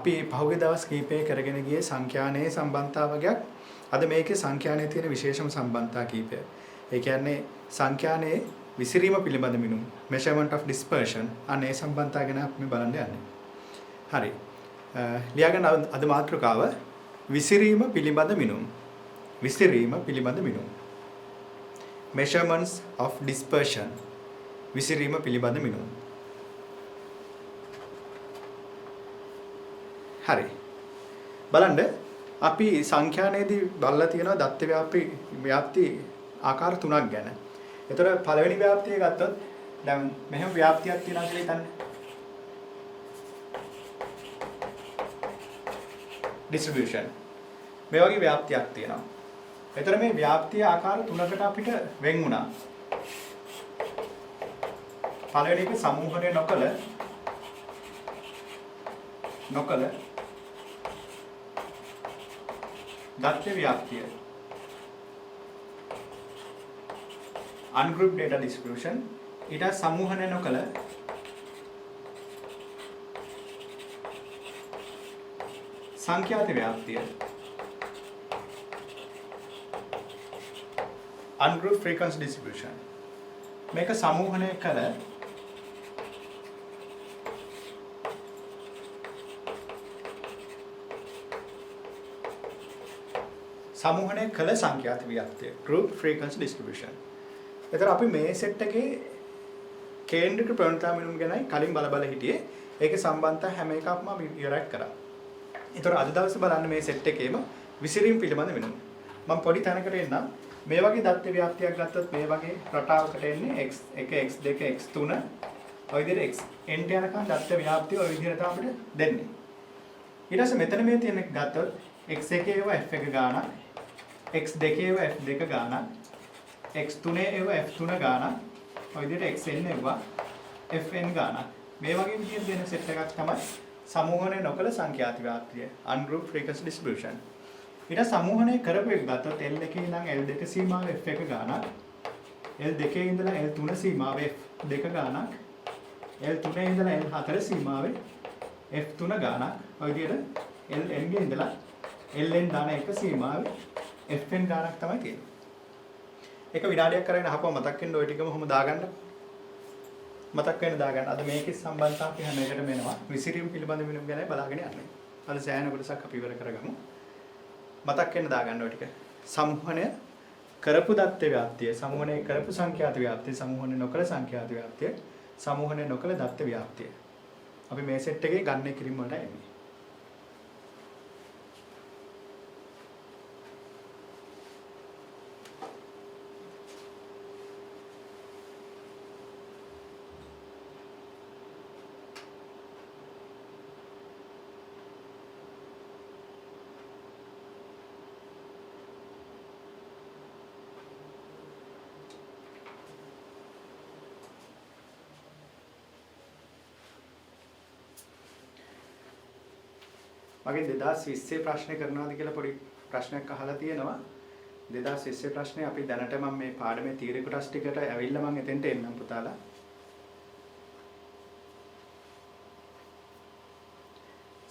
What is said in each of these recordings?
අපි පහුගිය දවස් කීපයක කරගෙන ගියේ සංඛ්‍යානයේ සම්බන්ධතා වගේක්. අද මේකේ සංඛ්‍යානයේ තියෙන විශේෂම සම්බන්ධතා කීපය. ඒ කියන්නේ සංඛ්‍යානයේ විසිරීම පිළිබඳ මිනුම් measurement of dispersion අනේ සම්බන්ධතා ගැන අපි බලන්න යන්නේ. හරි. ලියාගන්න අද මාතෘකාව විසිරීම පිළිබඳ මිනුම්. විසිරීම පිළිබඳ මිනුම්. measurements of dispersion. විසිරීම පිළිබඳ මිනුම්. හරි. බලන්න අපි සංඛ්‍යානයේදී බලලා තියෙනවා දත්ත ව්‍යාප්ති ආකාර තුනක් ගැන. ඒතර පළවෙනි ව්‍යාප්තිය ගත්තොත් දැන් මෙහෙම ව්‍යාප්තියක් තියෙනවා කියලා හිතන්න. distribution. මේ වගේ ව්‍යාප්තියක් තියෙනවා. ඒතර මේ ව්‍යාප්තිය ආකාර තුනකට අපිට වෙන් වුණා. පළවෙනි එක සමූහණය නොකල දත්ත ව්‍යාප්තිය. ungrouped data distribution. ඊට සමූහණය නොකල සංඛ්‍යාත ව්‍යාප්තිය. ungrouped frequency distribution. මේක සමූහණය කළ සමූහණය කළ සංඛ්‍යාත ව්‍යාප්තිය. group frequency distribution. එතකොට අපි මේ සෙට් එකේ කේන්ද්‍රික ප්‍රවණතා මිනුම් ගැනයි කලින් බල හිටියේ. ඒකේ සම්බන්ධතා හැම එකක්ම අපි ඉවරක් කරා. ඒතර අද දවසේ බලන්න මේ සෙට් එකේම විසිරීම පිළිබඳ වෙනවා. මම පොඩි තැනකට එන්නම්. මේ වගේ දත්ත ව්‍යාප්තියක් ගත්තොත් මේ වගේ රටාවකට එන්නේ x1 x2 x3 ඔය විදිහට n ට යනකම් දත්ත ව්‍යාප්තිය ඔය විදිහට තමයි අපිට දෙන්නේ. ඊට පස්සේ මෙතන මේ තියෙන එක ගත්තොත් x1 ඒව f1 ගාණක් x2 ඒව f2 ගාණක් x3 ඒව f3 ගාණක් ඔය විදිහට xn ඒව fn ගාණක් මේ වගේ විදිහට දෙන සෙට් එකක් තමයි සමූහණය නොකළ සංඛ්‍යාත ව්‍යාප්තිය ungrouped frequency distribution. ඊට සමූහණය කරපු එක ගත්තොත් L1 ඉඳන් L2 සීමාව F1 ගාණක් L2 ඉඳලා L3 සීමාව F2 ගාණක් L3 ඉඳලා L4 සීමාව F3 ගාණක් ඔය විදිහට Ln ගේ ඉඳලා Ln දාන එක සීමාව Fn ගාණක් තමයි තියෙන්නේ. එක විනාඩියක් කරගෙන අහපුවා මතක් වෙන්න ඔය ටිකම කොහොම දාගන්න මතක් වෙන්න දාගන්න. අද මේකේ සම්බන්ධතාව අපි හැම එකටම එනවා. විසිරීම පිළිබඳ මිනුම් ගැනයි බලාගෙන යන්නේ. අද සෑහෙන කොටසක් අපි ඉවර කරගමු. මතක් වෙන්න දාගන්න ඔය ටික. සමූහණය කරපු දත්ත ව්‍යාප්තිය, සමූහණය කරපු සංඛ්‍යාත ව්‍යාප්තිය, සමූහණය නොකළ සංඛ්‍යාත ව්‍යාප්තිය, සමූහණය නොකළ දත්ත ව්‍යාප්තිය. අපි මේ සෙට් එකේ ගණනය කිරීම වලට එන්නේ. මගේ 2020 ප්‍රශ්න කරනවාද කියලා පොඩි ප්‍රශ්නයක් අහලා තියෙනවා. 2020 ප්‍රශ්නේ අපි දැනට මම මේ පාඩමේ තීරක කොටස් ටිකට ඇවිල්ලා මම එතෙන්ට එන්නම් පුතාලා.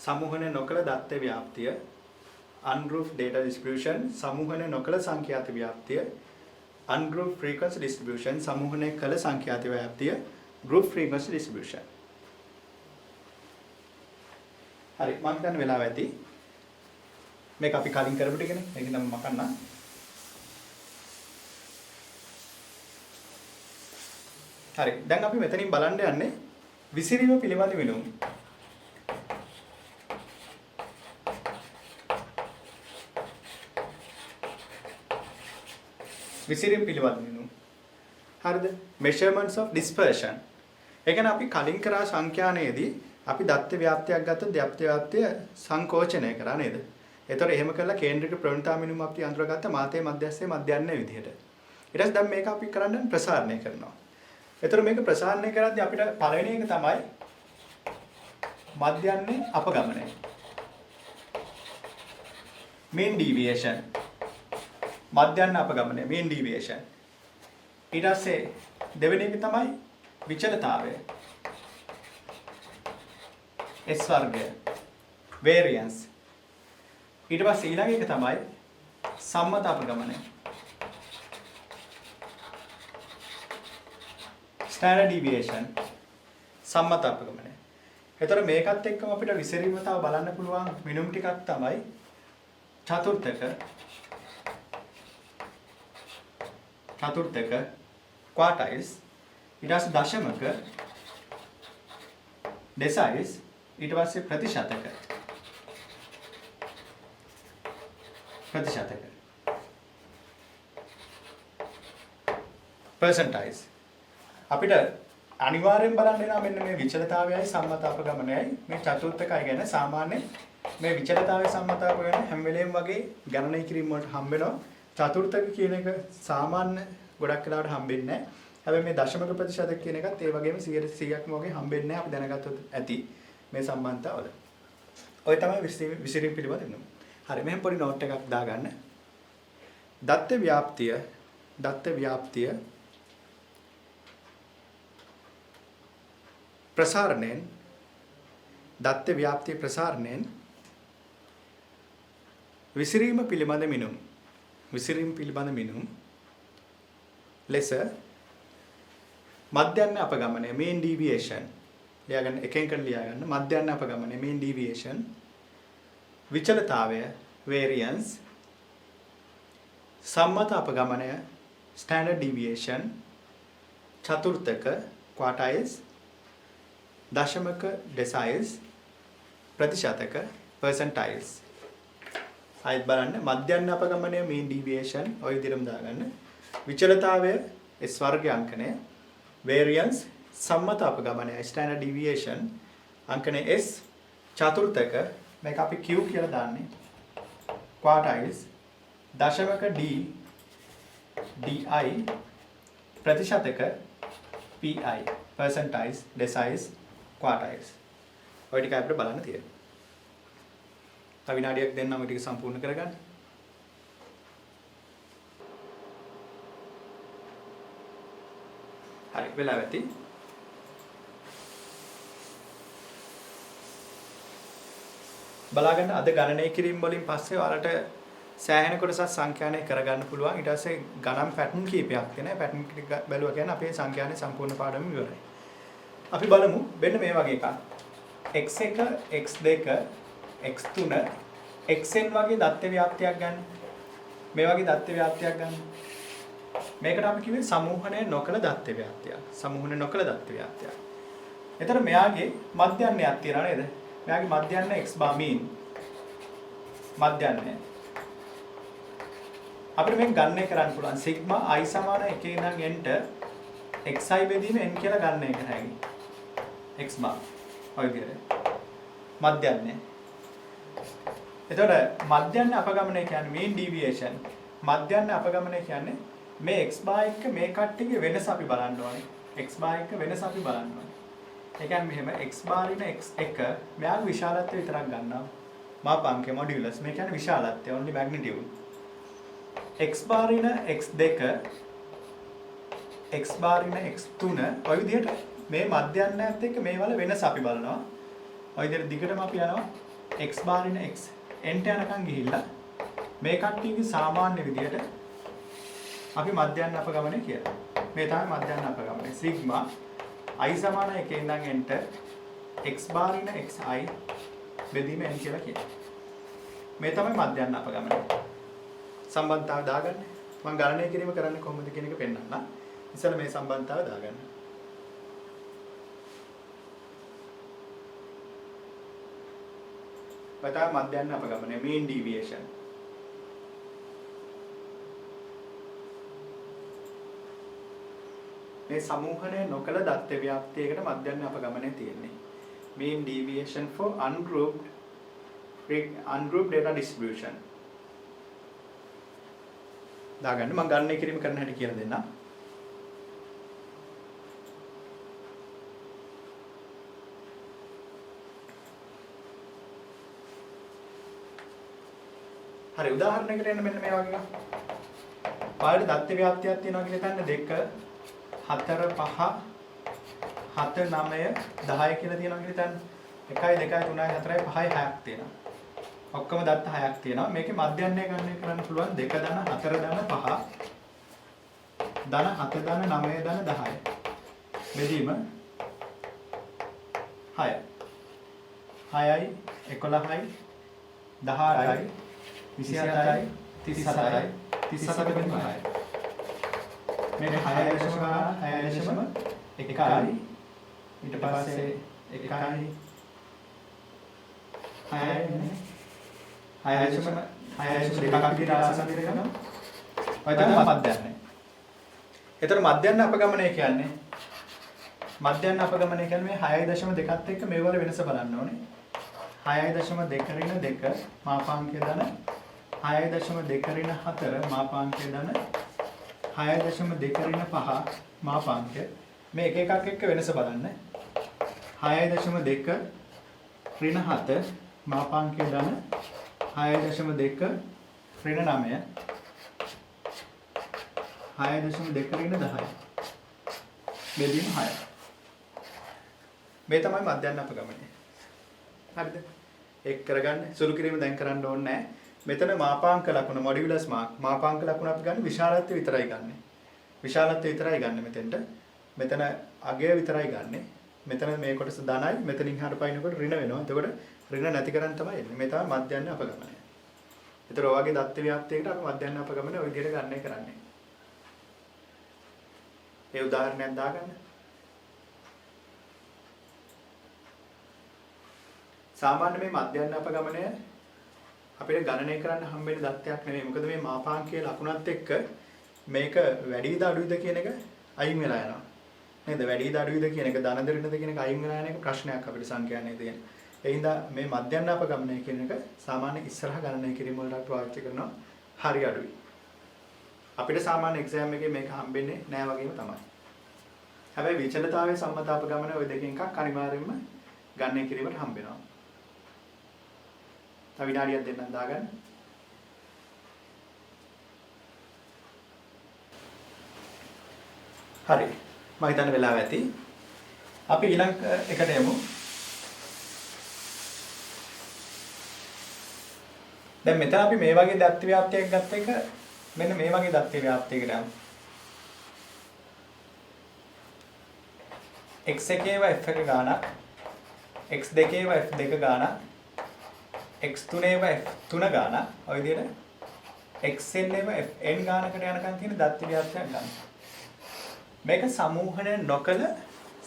සමූහණය නොකළ දත්ත ව්‍යාප්තිය ungrouped data distribution, සමූහණය නොකළ සංඛ්‍යාත ව්‍යාප්තිය ungrouped frequency distribution, සමූහණය කළ සංඛ්‍යාත ව්‍යාප්තිය group frequency distribution. හරි මම හිතන්නේ වෙලාව ඇති. මේක අපි කලින් කරපු ටිකනේ. ඒක නම් මකන්න. හරි. දැන් අපි මෙතනින් බලන්න යන්නේ විසිරීම පිළිබඳ මිනුම්. විසිරීම පිළිබඳ මිනුම්. හරිද? measurements of dispersion. ඒ කියන්නේ අපි කලින් කරා සංඛ්‍යානයේදී අපි දත්ත ව්‍යාප්තියක් ගත්තොත් දත්ත ව්‍යාප්තිය සංකෝචනය කරා නේද? ඒතකොට එහෙම කරලා කේන්ද්‍රික ප්‍රවණතා මිනුම අපි අඳුරගත්ත මාතේ මධ්‍යස්ථයේ මධ්‍යන්නේ විදිහට. ඊට පස්සේ දැන් මේක අපි කරන්නේ ප්‍රසාරණය කරනවා. ඒතකොට මේක ප්‍රසාරණය කරද්දී අපිට පළවෙනි එක තමයි මධ්‍යන්නේ අපගමනය. mean deviation. මධ්‍යන්න අපගමනය mean deviation. ඊට පස්සේ දෙවෙනි එක තමයි විචලතාවය. S වර්ගය. variance. ඊට පස්සේ ඊළඟ එක තමයි සම්මත අපගමනය. standard deviation. සම්මත අපගමනය. එතකොට මේකත් එක්කම අපිට විසරීම තව බලන්න පුළුවන් මිනුම් ටිකක් තමයි චතුර්ථක quartiles ඊට පස්සේ දශමක deciles ඊට පස්සේ ප්‍රතිශතක percentiles අපිට අනිවාර්යෙන් බලන්න වෙනවා මෙන්න මේ විචලතාවයයි සම්මත අපගමනයයි මේ චතුර්ථකය ගැන සාමාන්‍ය මේ විචලතාවය සම්මත අපගමනය හැම වෙලේම වගේ ගණනය කිරීම වලට හම්බ වෙනවා චතුර්ථක කියන එක සාමාන්‍ය ගොඩක් වෙලාවට හම්බෙන්නේ නැහැ හැබැයි මේ දශමක ප්‍රතිශතක කියන එකත් ඒ වගේම 100%ක්ම වගේ හම්බෙන්නේ නැහැ අපි දැනගත්තොත් ඇති මේ සම්බන්ධතාවල ඔය තමයි විසිරීම පිළිබඳ වෙනවා හරි මෙහෙම පොඩි නෝට් එකක් දාගන්න දත්ත ව්‍යාප්තිය ප්‍රසාරණයෙන් දත්ත ව්‍යාප්තිය ප්‍රසාරණයෙන් විසිරීම පිළිබඳ මිනුම් ලෙස මධ්‍යන්න අපගමනය mean deviation ලියාගන්න එකෙන් ලියාගන්න මධ්‍යන්න අපගමනය mean deviation විචලතාවය variance සම්මත අපගමනය standard deviation චතුර්ථක quartiles දශමක deciles ප්‍රතිශතක percentiles ආයෙත් බලන්න මධ්‍යන්න අපගමනය mean deviation ඔය විදිහටම දාගන්න විචලතාවය S වර්ග අංකණය variance සම්මත අපගමනය standard deviation අංකණය S චතුර්ථක මේක අපි Q කියලා දාන්නේ quartiles දශමක D DI ප්‍රතිශතක PI percentiles deciles quartiles ඔය ටික අපිට බලන්න තියෙනවා. තව විනාඩියක් දෙන්නම් ඔය ටික සම්පූර්ණ කරගන්න. හරි වෙලාව ඇති. බලාගන්න අද ගණනය කිරීම වලින් පස්සේ ඔයාලට සෑහෙන කොටසක් සංඛ්‍යානය කරගන්න පුළුවන්. ඊට පස්සේ ගණන් පැටර්න් කීපයක් තියෙනවා. පැටර්න් ටික බැලුවා කියන්නේ අපේ සංඛ්‍යානයේ සම්පූර්ණ පාඩම ඉවරයි. අපි බලමු මෙන්න මේ වගේ එකක්. x1 x2 x3 xn වගේ දත්ත ව්‍යාප්තියක් ගන්න. මේ වගේ දත්ත ව්‍යාප්තියක් ගන්න. මේකට අපි කිව්වේ සමූහණය නොකළ දත්ත ව්‍යාප්තියක්. සමූහණය නොකළ දත්ත ව්‍යාප්තියක්. එතන මෙයාගේ මධ්‍යන්නයක් තියනවා නේද? මෙයාගේ මධ්‍යන්න x bar mean මධ්‍යන්නය. අපිට මේක ගණනය කරන්න පුළුවන් sigma i සමාන 1 ඉඳන් n ට xi බෙදීම n කියලා ගණනය කරන්න හැකියි. x bar ඔය විදිහට මධ්‍යන්නය. එතකොට මධ්‍යන්න අපගමනය කියන්නේ mean deviation. මධ්‍යන්න අපගමනය කියන්නේ මේ x bar එක මේ කට්ටියගේ වෙනස අපි බලන්න ඕනේ. x bar එක වෙනස අපි බලන්න ඕනේ. ඒ කියන්නේ මෙහෙම x bar ඉන x1 මෙයාගේ විශාලත්වය විතරක් ගන්නවා. මාපාංකය මොඩියුලස් මේ කියන්නේ විශාලත්වය only magnitude. x bar ඉන x2 x bar ඉන x3 ඔය විදිහට මේ මධ්‍යන්නයත් එක්ක මේ වල වෙනස අපි බලනවා. ඔය විදිහට දිගටම අපි යනවා x bar ඉන x n ට යනකම් ගිහිල්ලා මේ කට්ටියගේ සාමාන්‍ය විදිහට අපි මධ්‍යන්න අපගමනය කියලා. මේ තමයි මධ්‍යන්න අපගමනය. සිග්මා i සමාන 1 ඉඳන් n ට x bar ඉන xi බෙදීම n කියලා කියනවා. මේ තමයි මධ්‍යන්න අපගමනය. සම්බන්ධතාව දාගන්න. මම ගණනය කිරීම කරන්නේ කොහොමද කියන එක පෙන්නන්න. ඉතින් මේ සම්බන්ධතාව දාගන්න. පතා මධ්‍යන්න අපගමනය mean deviation. මේ සමූහණය නොකළ දත්ත ව්‍යාප්තියකට මධ්‍යන්න අපගමනය තියෙන්නේ. mean deviation for ungrouped data distribution. දාගන්න මම ගණනය කිරීම කරන හැටි කියලා දෙන්නම්. හරි උදාහරණයකට එන්න මෙන්න මේ වගේ එකක්. ඔයාලට දත්ත ව්‍යාප්තියක් තියෙනවා කියලා හිතන්න 2 4 5 7 9 10 කියලා තියෙනවා කියලා හිතන්න. 1 2 3 4 5 6ක් තියෙනවා. ඔක්කොම දත්ත 6ක් තියෙනවා. මේකේ මධ්‍යයන්ය ගන්න කරන්න පුළුවන් 2 ධන 4 ධන 5 ධන 7 ධන 9 ධන 10 බෙදීම 6යි 6යි 11යි 18යි 27යි 37යි 37 වෙනි 5යි මේක 6.1 6.1යි ඊට පස්සේ 1යි 6යි 6.2ක් විතර ආසන්න දෙනවා. ඔය තමයි මධ්‍යයන්ය. ඒතර මධ්‍යයන් අපගමනය කියන්නේ මේ 6.2ත් එක්ක මේ වල වෙනස බලන්න ඕනේ. 6.2 ඍණ 2 මාපාංකය ධන 6.2 ඍණ 4 මාපාංකය ධන 6.2 ඍණ 5 මාපාංකය මේ එක එකක් එක්ක වෙනස බලන්න. 6.2 ඍණ 7 මාපාංකය ධන 6.2 ඍණ 9 6.2 ඍණ 10 බෙදීම 6. මේ තමයි මධ්‍යයන් අපගමනය. හරිද? ඒක කරගන්න සුළු කිරීම දැන් කරන්න ඕනේ නැහැ. මෙතන මාපාංක ලකුණ මොඩියුලස් මාපාංක ලකුණ අපි ගන්න විශාලත්වය විතරයි ගන්න. විශාලත්වය විතරයි ගන්න මෙතෙන්ට. මෙතන අගය විතරයි ගන්න. මෙතන මේ කොටස ධනයි මෙතනින් හර පයින්නකොට ඍණ වෙනවා. එතකොට ඍණ නැති කරන් තමයි එන්නේ. මේ තමයි මධ්‍යයන් අපගමනය. ඒතර ඔය වගේ දත්ත ව්‍යාප්තියකට අපි මධ්‍යයන් අපගමනය ඔය විදිහට ගන්නයි කරන්නේ. ඒ උදාහරණයක් දාගන්න. සාමාන්‍ය මේ මධ්‍යයන් අපගමනය අපිට ගණනය කරන්න හම්බෙන දත්තයක් නෙමෙයි. මොකද මේ මාපාංකයේ ලකුණත් එක්ක මේක වැඩිද අඩුද කියන එක අයින් වෙලා යනවා. නේද? වැඩිද අඩුද කියන එක ධනද ඍණද කියන එක අයින් වෙලා යන එක ප්‍රශ්නයක් අපිට සංඛ්‍යානේ තියෙන. ඒ හින්දා මේ මධ්‍යයන් අපගමනය කියන එක සාමාන්‍ය ඉස්සරහ ගණනය කිරීම වලට අපි පාවිච්චි කරනවා. හරි අඩුයි. අපිට සාමාන්‍ය එක්සෑම් එකේ මේක හම්බෙන්නේ නෑ වගේම තමයි. හැබැයි විචලතාවයේ සම්මත අපගමන ওই දෙකෙන් එකක් අනිවාර්යයෙන්ම ගණනය කිරීමට හම්බ වෙනවා. තව විනාඩියක් දෙන්නම් දාගන්න. හරි. මම හිතන්නේ වෙලාව ඇති. අපි ඊළඟ එකට යමු. දැන් මෙතන අපි මේ වගේ දත්ත ව්‍යාප්තියක් ගත්ත එක මෙන්න මේ වගේ දත්ත ව්‍යාප්තියකට යමු. x1 ඒව f1 ගානක් x2 ඒව f2 ගානක් x3 ඒව f3 ගානක් ඔය විදිහට xn ඒව fn ගානකට යනකම් තියෙන දත්ත ව්‍යාප්තියක් ගන්න. මේක සමූහණය නොකළ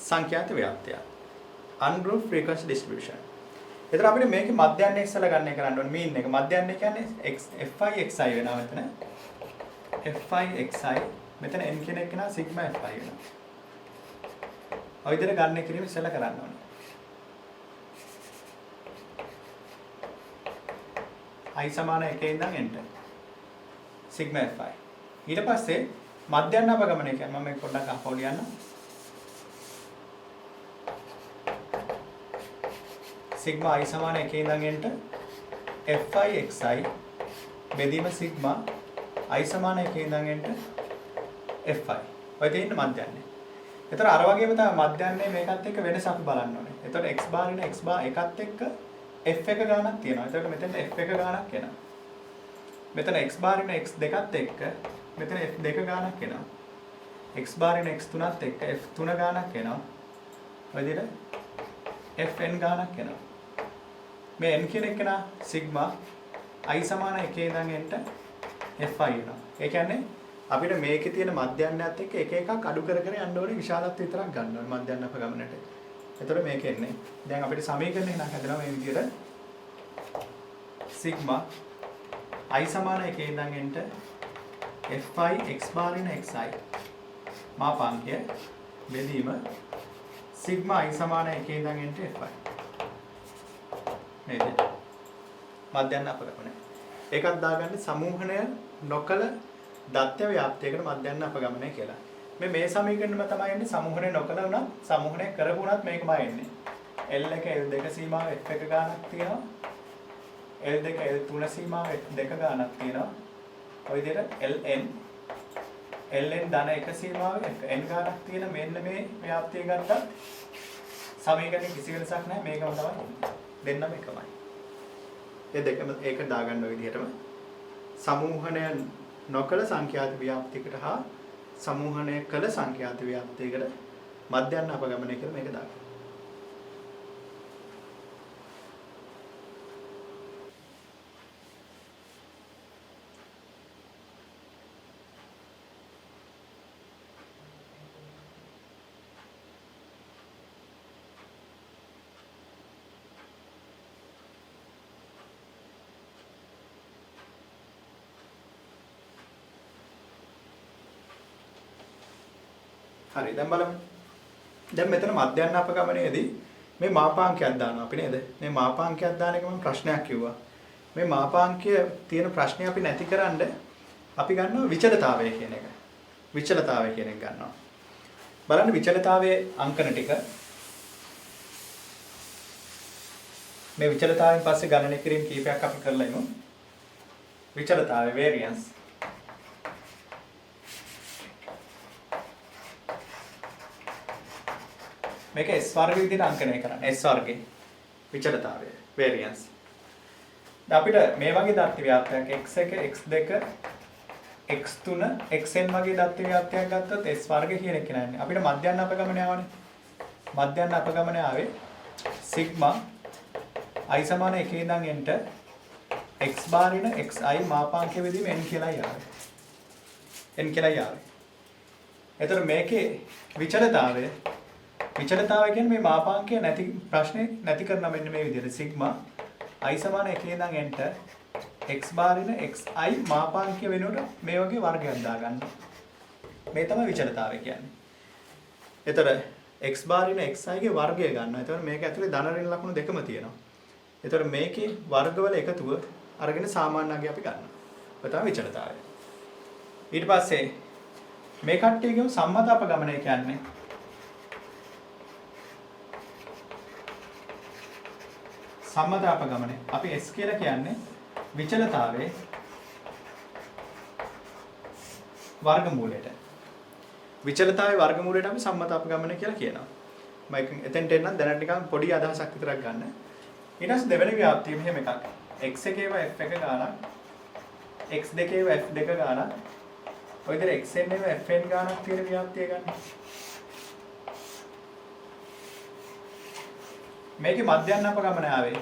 සංඛ්‍යාත ව්‍යාප්තිය. ungrouped frequency distribution. ඒතර අපිට මේකේ මධ්‍යයන්ය ඉස්සලා ගන්න කරන්න ඕනේ මීන් එක. මධ්‍යයන්ය කියන්නේ fi xi වෙනවා මෙතන. fi xi මෙතන n කියන එක නා sigma fi වෙනවා. ඔය විදිහට ගන්න කිරීම ඉස්සලා කරන්න ඕනේ. i සමාන 1 ඉඳන් n ට sigma fi. ඊට පස්සේ මධ්‍යයන් අපගමනය කියන්නේ මම මේක පොඩ්ඩක් අහපුව ලියන්න. sigma i සමාන 1 ඉඳන් n ට fi xi බෙදීම sigma i සමාන 1 ඉඳන් n ට fi. ඔය තියෙන මධ්‍යයන්ය. එතකොට අර වගේම තමයි මධ්‍යයන්යේ මේකත් එක්ක වෙනස අපි බලන්න ඕනේ. එතකොට x bar ඉන x bar එකත් එක්ක f1 ගානක් තියෙනවා. එතකොට මෙතන f1 ගානක් එනවා. මෙතන x bar ඉන x දෙකත් එක්ක මෙතන f2 ගානක් එනවා. x bar ඉන x3ත් එක්ක f3 ගානක් එනවා. ඔය විදිහට fn ගානක් එනවා. මේ n කියන එක නා sigma i සමාන 1 ඉඳන් n ට fi වෙනවා. ඒ කියන්නේ අපිට මේකේ තියෙන මධ්‍යයන්යත් එක්ක එක එකක් අඩු කර කර යන්න ඕනේ විශාලත්වය විතරක් ගන්න ඕනේ මධ්‍යයන් අපගමනට. එතකොට මේක එන්නේ. දැන් අපිට සමීකරණය නම් හදනවා මේ විදිහට sigma i සමාන 1 ඉඳන් n ට fi x bar ඉන xi මාපාංකය බෙදීම sigma i සමාන 1 ඉඳන් n ට fi. නේද? මධ්‍යයන් අපගමනය. ඒකත් දාගන්න සමූහණය නොකල දත්ත ව්‍යාප්තියකට මධ්‍යයන් අපගමනය කියලා. මේ සමීකරණයම තමයි එන්නේ සමූහණය නොකල උනත් සමූහණය කරපු උනත් මේකමයි එන්නේ. L1 L2 සීමාව f1 ගානක් තියෙනවා. L2 L3 සීමාව f2 ගානක් තියෙනවා. ඔය විදිහට Ln ධන 1 සීමාව fn ගානක් තියෙන මෙන්න මේ ව්‍යාප්තිය ගත්තත් සමීකරණේ කිසි වෙනසක් නැහැ මේකම තමයි දෙන්නම එකමයි. ඒ දෙකම ඒක දාගන්න ඔය විදිහටම සමූහණය නොකල සංඛ්‍යාත ව්‍යාප්තියකට හා සමූහණය කළ සංඛ්‍යාත ව්‍යාප්තියකට මධ්‍යන්න අපගමනය කියලා මේක දාගන්න. හරි දැන් බලමු. දැන් මෙතන මධ්‍යන්න අපගමනයේදී මේ මාපාංකයක් දානවා අපි නේද? මේ මාපාංකයක් දාන එක මම ප්‍රශ්නයක් කිව්වා. මේ මාපාංකය තියෙන ප්‍රශ්නේ අපි නැතිකරන්න අපි ගන්නවා විචලතාවය කියන එක. විචලතාවය කියන එක ගන්නවා. බලන්න විචලතාවයේ අංකන ටික. මේ විචලතාවයෙන් පස්සේ ගණනය කිරීම කීපයක් අපි කරලා ඉමු. විචලතාවය variance මේක S වර්ග විදිහට අංකනය කරන්න. S වර්ගේ විචලතාවය variance. දැන් අපිට මේ වගේ දත්ත ව්‍යාප්තියක් x1 x2 x3 xn වගේ දත්ත ව්‍යාප්තියක් ගත්තොත් S වර්ග කියන එක නෑනේ. අපිට මධ්‍යන්න අපගමනය ආවනේ. මධ්‍යන්න අපගමනය ආවේ sigma i සමාන 1 ඉඳන් n ට x බාරින xi මාපාංකයේ වෙදීම n කියලා යාවේ. n කියලා යාවේ. එතකොට මේකේ විචලතාවය කියන්නේ මේ මාපාංකය නැති ප්‍රශ්නේ නැති කරන මෙන්න මේ විදිහට sigma i සමාන 1 ඉඳන් n ට x බාරින xi මාපාංකය වෙනුවට මේ වගේ වර්ගයක් දාගන්න. මේ තමයි විචලතාවය කියන්නේ. එතකොට x බාරින xi ගේ වර්ගය ගන්නවා. එතකොට මේක ඇතුලේ ධන ඍණ ලකුණු දෙකම තියෙනවා. එතකොට මේකේ වර්ගවල එකතුව අරගෙන සාමාන්‍ය අගය අපි ගන්නවා. ඔය තමයි විචලතාවය. ඊට පස්සේ මේ කට්ටියගේම සම්මත අපගමනය කියන්නේ සම්මත අපගමනය. අපි S කියලා කියන්නේ විචලතාවයේ වර්ගමූලයට. විචලතාවයේ වර්ගමූලයට අපි සම්මත අපගමනය කියලා කියනවා. මම එතෙන්ට එන්නම් දැනට නිකන් පොඩි අදහසක් විතරක් ගන්න. ඊට පස්සේ දෙවෙනි ව්‍යාප්තිය මෙහෙම එකක්. x1 ඒවා f1 ගානක් x2 ඒවා f2 ගානක් ඔය විදිහට xn ඒවා fn ගානක් තියෙන ව්‍යාප්තිය ගන්න. මේකේ මධ්‍යන්න අපගමනය ආවේ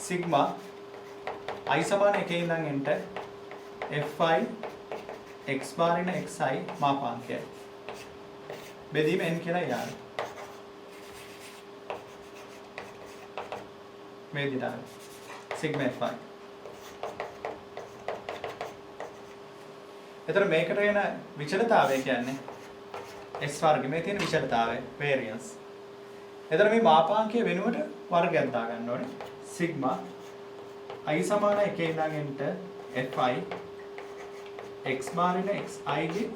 sigma i සමාන 1 ඉඳන් n ට fi x බාරින xi මාපාංකයයි. බෙදීම n කියලා යාවේ. මේ විදිහට sigma fi. එතකොට මේකට එන විචලතාවය කියන්නේ s වර්ග මේ තියෙන විචලතාවය variance. එතන මේ මාපාංකයේ වෙනුවට වර්ගයක් දා ගන්න ඕනේ. sigma i සමාන 1 ඉඳන් n ට fi x බාරින xi ගේ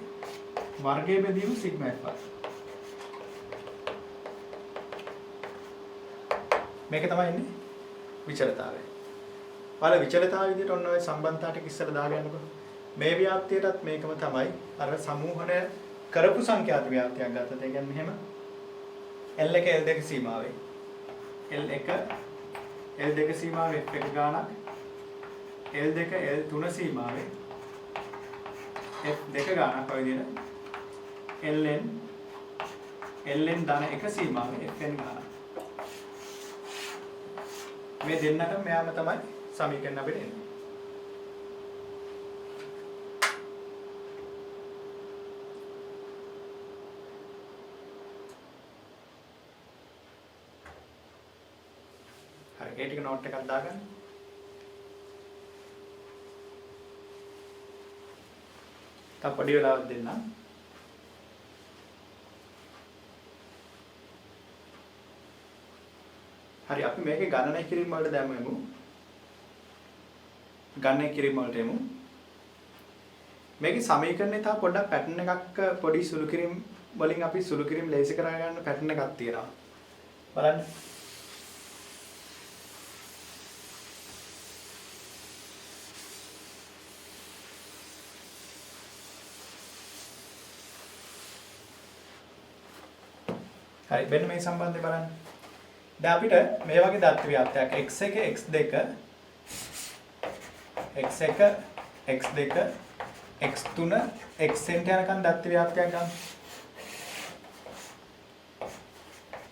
වර්ගයේ බෙදීම sigma fi. මේක තමයි ඉන්නේ විචලතාවය. බලන්න විචලතාවය විදිහට ඔන්න ඔය සම්බන්ධතා ටික ඉස්සර දාගන්නකො. මේ ව්‍යාප්තියටත් මේකම තමයි අර සමූහණය කරපු සංඛ්‍යාත ව්‍යාප්තියක් ගත්තත් ඒ කියන්නේ මෙහෙම L1 L2 සීමාවේ L1 L2 සීමාවේ f1 ගානක් L2 L3 සීමාවේ f2 ගානක් ඔය විදිහට ln ධන 1 සීමාවේ fn ගානක්. මේ දෙන්නටම මෙයාම තමයි සමීකරණ අපිට එන්නේ. හරි ඒ ටික නෝට් එකක් දාගන්න. තව පොඩි වෙලාවක් දෙන්න. හරි අපි මේකේ ගණනය කිරීම වලට දැම්මෙමු. ගණනය කිරීම වලට එමු. මේකේ සමීකරණේ තව පොඩ්ඩක් පැටර්න් එකක් පොඩි සුළු කිරීම වලින් අපි සුළු කිරීම ලේසි කරගන්න පැටර්න් එකක් තියෙනවා. බලන්න. හරි මෙන්න මේ සම්බන්ධය බලන්න. දැන් අපිට මේ වගේ දත්ත ව්‍යාප්තියක් x1 x2 x1 x2 x3 xn යනකම් දත්ත ව්‍යාප්තියක් ගන්න.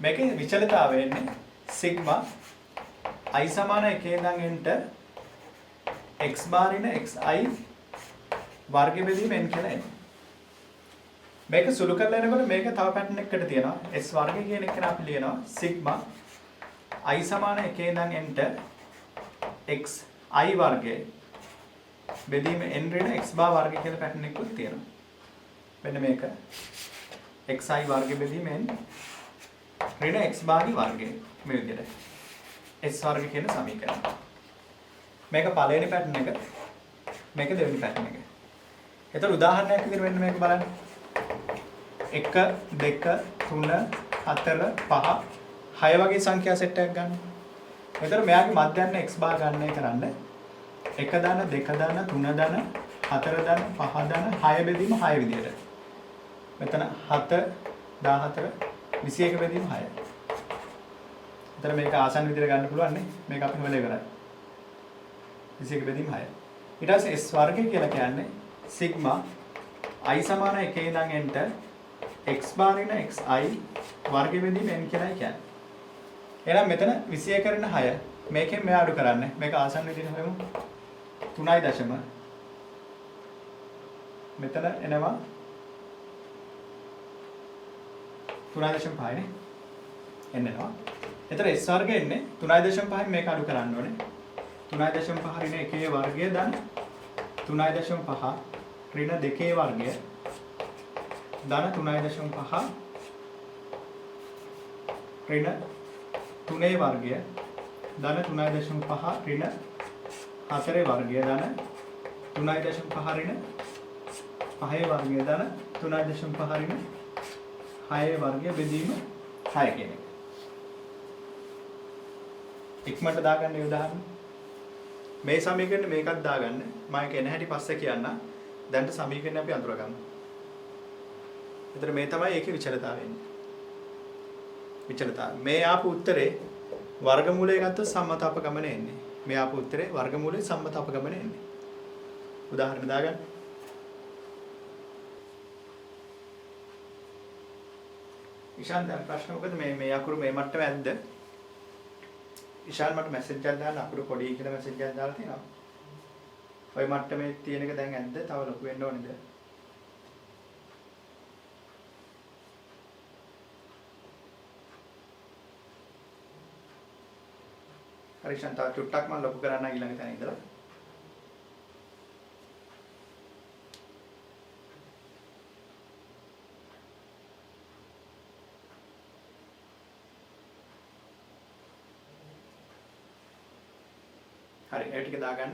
මේකේ විචලිතාවය එන්නේ සිග්මා i සමාන 1 ඉඳන් n ට x bar ඉන xi වර්ග බෙදීම n කියලා එන්නේ. මේක සුළු කරලා එනකොට මේක තව පැටර්න් එකකට තියෙනවා. s වර්ග කියන එක අපි ලියනවා සිග්මා i සමාන 1 ඉඳන් n ට xi වර්ගය බෙදීම n ඍණ x bar වර්ග කියලා පැටර්න් එකකුත් තියෙනවා. මෙන්න මේක xi වර්ග බෙදීම n ඍණ x bar ගේ වර්ගය මේ විදිහට s වර්ග කියන සමීකරණය. මේක පළවෙනි පැටර්න් එක. මේක දෙවෙනි පැටර්න් එක. එතකොට උදාහරණයක් විදිහට වෙන්න මේක බලන්න. 1 2 3 4 5 6 වගේ සංඛ්‍යා සෙට් එකක් ගන්න. එතකොට මෙයාගේ මධ්‍යන්න x bar ගන්නයි කරන්න. 1 දන 2 දන 3 දන 4 දන 5 දන 6 බෙදීම 6 විදිහට. මෙතන 7 14 21 බෙදීම 6. එතන මේක ආසන්න විදිහට ගන්න පුළුවන් නේ. මේක අපි හොයලා ඉවරයි. 21 බෙදීම 6. ඊට පස්සේ s වර්ගය කියලා කියන්නේ සිග්මා i සමාන 1 ඉඳන් n ට x bar ඉන xi වර්ග බෙදීම n කියලායි කියන්නේ. එහෙනම් මෙතන 21 කරන 6 මේකෙන් මෙයා අඩු කරන්න. මේක ආසන්න විදිහට හොයමු. 3.5 මෙතන එනවා 3.5 නේ. එන්නවා. එතන s වර්ගය එන්නේ 3.5 මේක අඩු කරන්න ඕනේ. 3.5 ඍණ 1 වර්ගය දන් 3.5 ඍණ 2 වර්ගය දන 3.5 ඍණ 3 වර්ගය දන 3.5 ඍණ 4 වර්ගය දන 3.5 ඍණ 5 වර්ගය දන 3.5 ඍණ 6 වර්ගය බෙදීම 6 කියන එක. ඉක්මනට දාගන්න උදාහරණ. මේ සමීකරණය මේකත් දාගන්න. මම ඒක එන හැටි පස්සේ කියන්න. දැන්ට සමීකරණය අපි අඳුරගමු. එතන මේ තමයි ඒකේ විචලතාවය එන්නේ. විචලතාවය. මේ ආපු උත්තරේ වර්ගමූලය ගත්තොත් සම්මත අපගමන එන්නේ. මේ ආපු උත්තරේ වර්ගමූලයේ සම්මත අපගමන එන්නේ. උදාහරණ දාගන්න. ඉෂාන් දැන් ප්‍රශ්න මොකද මේ අකුරු මේ මට්ටම ඇද්ද? ඉෂාන් මට මැසේජ් එකක් දාන්න අකුරු පොඩි කියලා මැසේජ් එකක් දාලා තියෙනවා. ඔය මට්ටමේ තියෙන එක දැන් ඇද්ද? තව ලොකු වෙන්න ඕනේද? හරි ඉෂාන් තව චුට්ටක් මම ලොකු කරන්න ඊළඟ තැන ඉඳලා. හරි ඒ ටික දාගන්න.